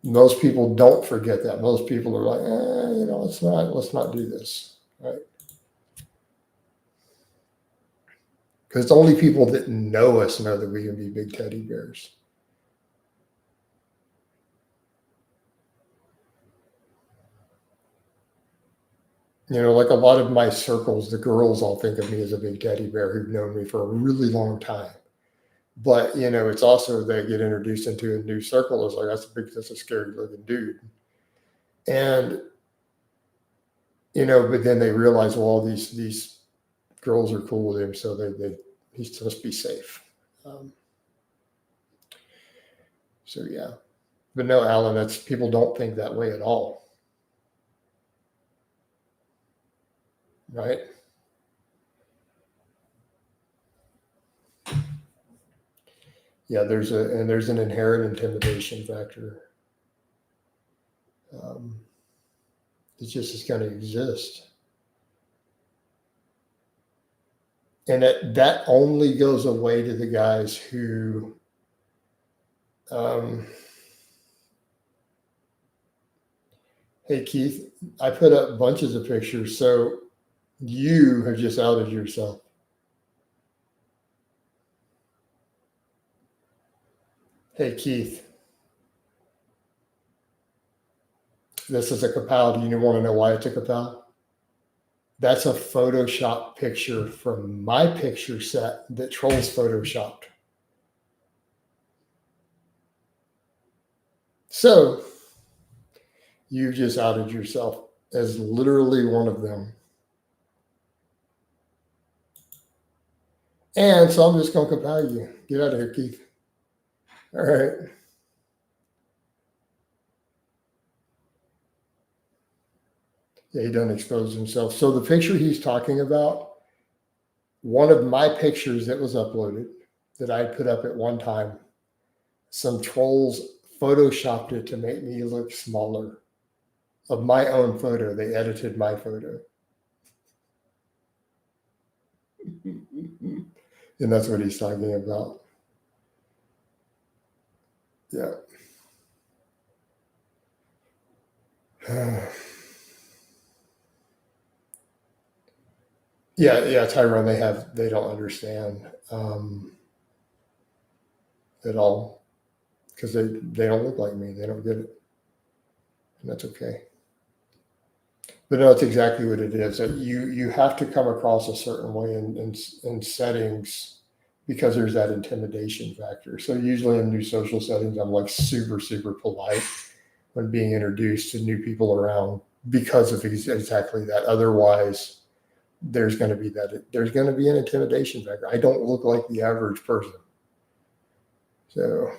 Most people don't forget that. Most people are like, you know, let's not do this, right? Because only people that know us know that we can be big teddy bears. You know, like a lot of my circles, the girls all think of me as a big teddy bear who've known me for a really long time. But, you know, it's also they get introduced into a new circle. It's like, that's a scary looking dude. And, you know, but then they realize, well, these girls are cool with him. So he's supposed to be safe. Um, so yeah, but no, Alan, that's people don't think that way at all, right? Yeah, there's an inherent intimidation factor. It just is going to exist, and that only goes away to the guys who. Hey Keith, I put up bunches of pictures, so you have just outed yourself. Hey Keith, this is a kapow. Do you want to know why it's a kapow? That's a Photoshop picture from my picture set that trolls Photoshopped. So you just outed yourself as literally one of them. And so I'm just going to kapow you. Get out of here, Keith. All right. Yeah, he doesn't expose himself. So the picture he's talking about, one of my pictures that was uploaded that I put up at one time, some trolls photoshopped it to make me look smaller. Of my own photo, they edited my photo. And that's what he's talking about. Yeah. Yeah, Tyrone, they don't understand at all, because they don't look like me. They don't get it. And that's okay. But no, it's exactly what it is. You have to come across a certain way in settings, because there's that intimidation factor. So usually in new social settings, I'm like super, super polite when being introduced to new people around, because of exactly that. Otherwise, there's going to be an intimidation factor. I don't look like the average person. So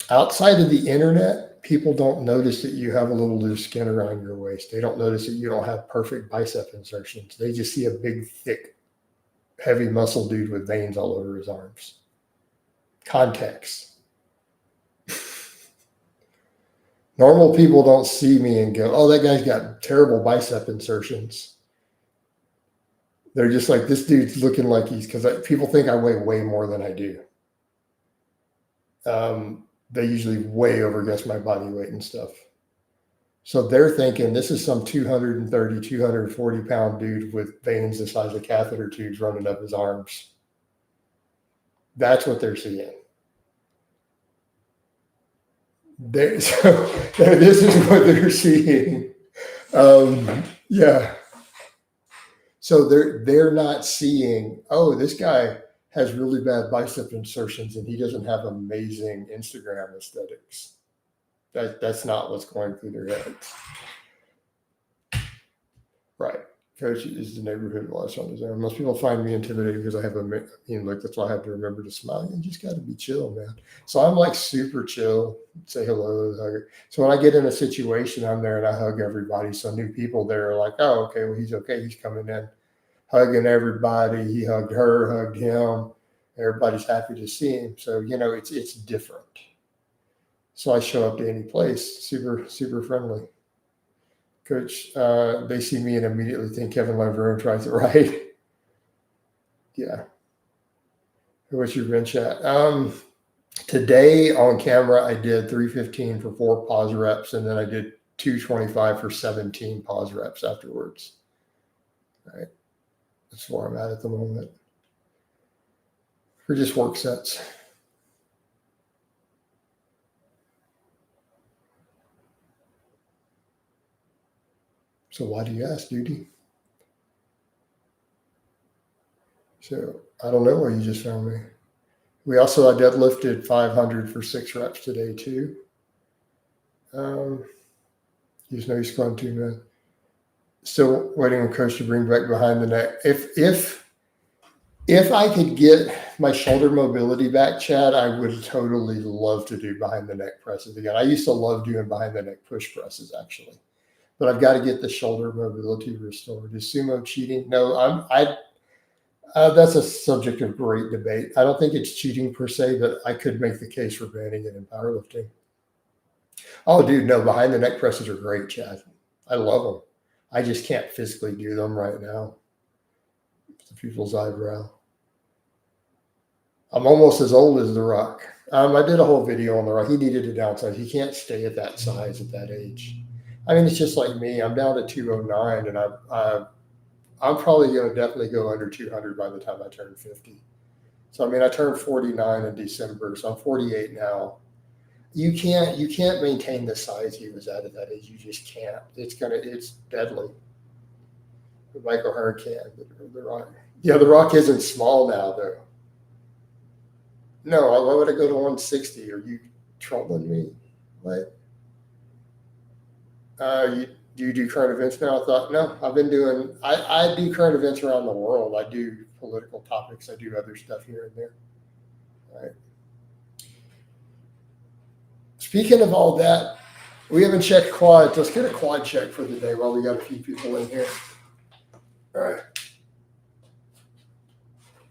outside of the internet, people don't notice that you have a little loose skin around your waist. They don't notice that you don't have perfect bicep insertions. They just see a big, thick, heavy muscle dude with veins all over his arms. Context. Normal people don't see me and go, oh, that guy's got terrible bicep insertions. They're just like, this dude's looking like because people think I weigh way more than I do. They usually way overguess my body weight and stuff. So they're thinking this is some 230, 240 pound dude with veins the size of catheter tubes running up his arms. That's what they're seeing. So this is what they're seeing. Yeah. So they're not seeing, oh, this guy has really bad bicep insertions and he doesn't have amazing Instagram aesthetics. That's not what's going through their heads. Right. Coach is the neighborhood watch on his own. Most people find me intimidating because I have that's why I have to remember to smile. You just got to be chill, man. So I'm like super chill, say hello, hug. So when I get in a situation, I'm there and I hug everybody. So new people there are like, oh, okay, well, he's okay. He's coming in, hugging everybody. He hugged her, hugged him. Everybody's happy to see him. So, it's different. So I show up to any place, super, super friendly. Coach, they see me and immediately think Kevin Leverone tries it right. Yeah. What's your bench at? Today on camera, I did 315 for 4 pause reps, and then I did 225 for 17 pause reps afterwards. Right. That's where I'm at the moment. For just work sets. So why do you ask, Duty? So I don't know where you just found me. I deadlifted 500 for 6 reps today too. You just know you're squatting too, man. Still waiting on coach to bring back behind the neck. If I could get my shoulder mobility back, Chad, I would totally love to do behind the neck presses again. I used to love doing behind the neck push presses actually, but I've got to get the shoulder mobility restored. Is sumo cheating? No, that's a subject of great debate. I don't think it's cheating per se, but I could make the case for banning it in powerlifting. Oh, dude, no, behind the neck presses are great, Chad. I love them. I just can't physically do them right now. It's the people's eyebrow. I'm almost as old as The Rock. I did a whole video on The Rock. He needed to downsize. He can't stay at that size at that age. I mean, it's just like me. I'm down to 209, and I'm probably going to definitely go under 200 by the time I turn 50. So, I mean, I turned 49 in December, so I'm 48 now. You can't maintain the size he was at that age. You just can't. It's deadly. Michael Hearn can, but The Rock. Yeah, The Rock isn't small now, though. No, why would I go to 160? Are you trolling me? What? Do you do current events now? I thought, no, I've been doing, I do current events around the world. I do political topics. I do other stuff here and there. All right. Speaking of all that, we haven't checked quads. Let's get a quad check for the day while we got a few people in here. All right.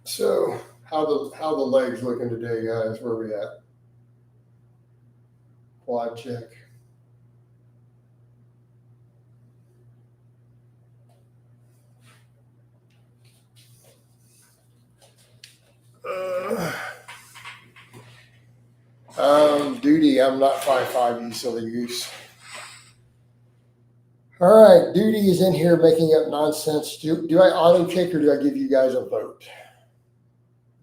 So how the legs looking today, guys? Where are we at? Quad check. Duty, I'm not 5'5", you silly goose. All right, Duty is in here making up nonsense. Do I auto kick or do I give you guys a vote?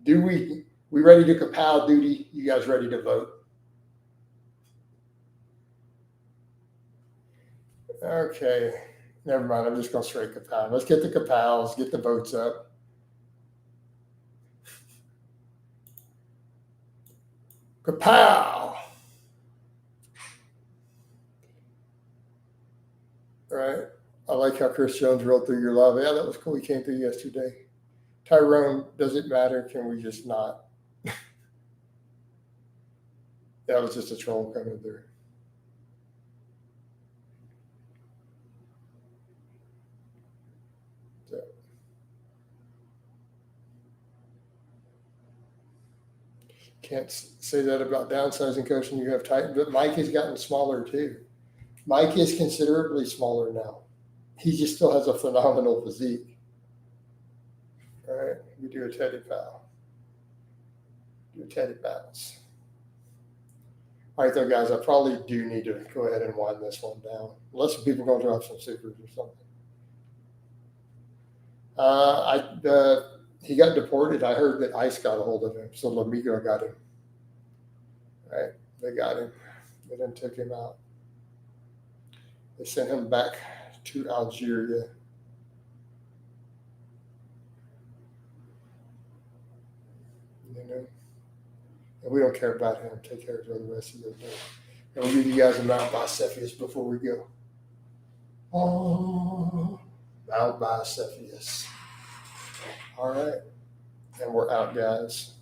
Do we ready to kapow, Duty? You guys ready to vote? Okay, never mind. I'm just going to straight kapow. Let's get the kapows, get the votes up. Kapow! All right. I like how Chris Jones rolled through your lava. Yeah, that was cool. He came through yesterday. Tyrone, does it matter? Can we just not? That was just a troll coming through. So. Can't say that about downsizing, coach, and you have Titan, but Mike has gotten smaller too. Mike is considerably smaller now. He just still has a phenomenal physique. All right, we do a Teddy pal. Do a Teddy bounce. All right, though, guys, I probably do need to go ahead and wind this one down, unless people are going to drop some supers or something. He got deported. I heard that ICE got a hold of him, so Lamigo got him. All right, they got him. They then took him out. They sent him back to Algeria. You know, and we don't care about him. Take care of the rest of the day. And we'll give you guys a Mount Bicephalus before we go. Oh, Mount Bicephalus. All right. And we're out, guys.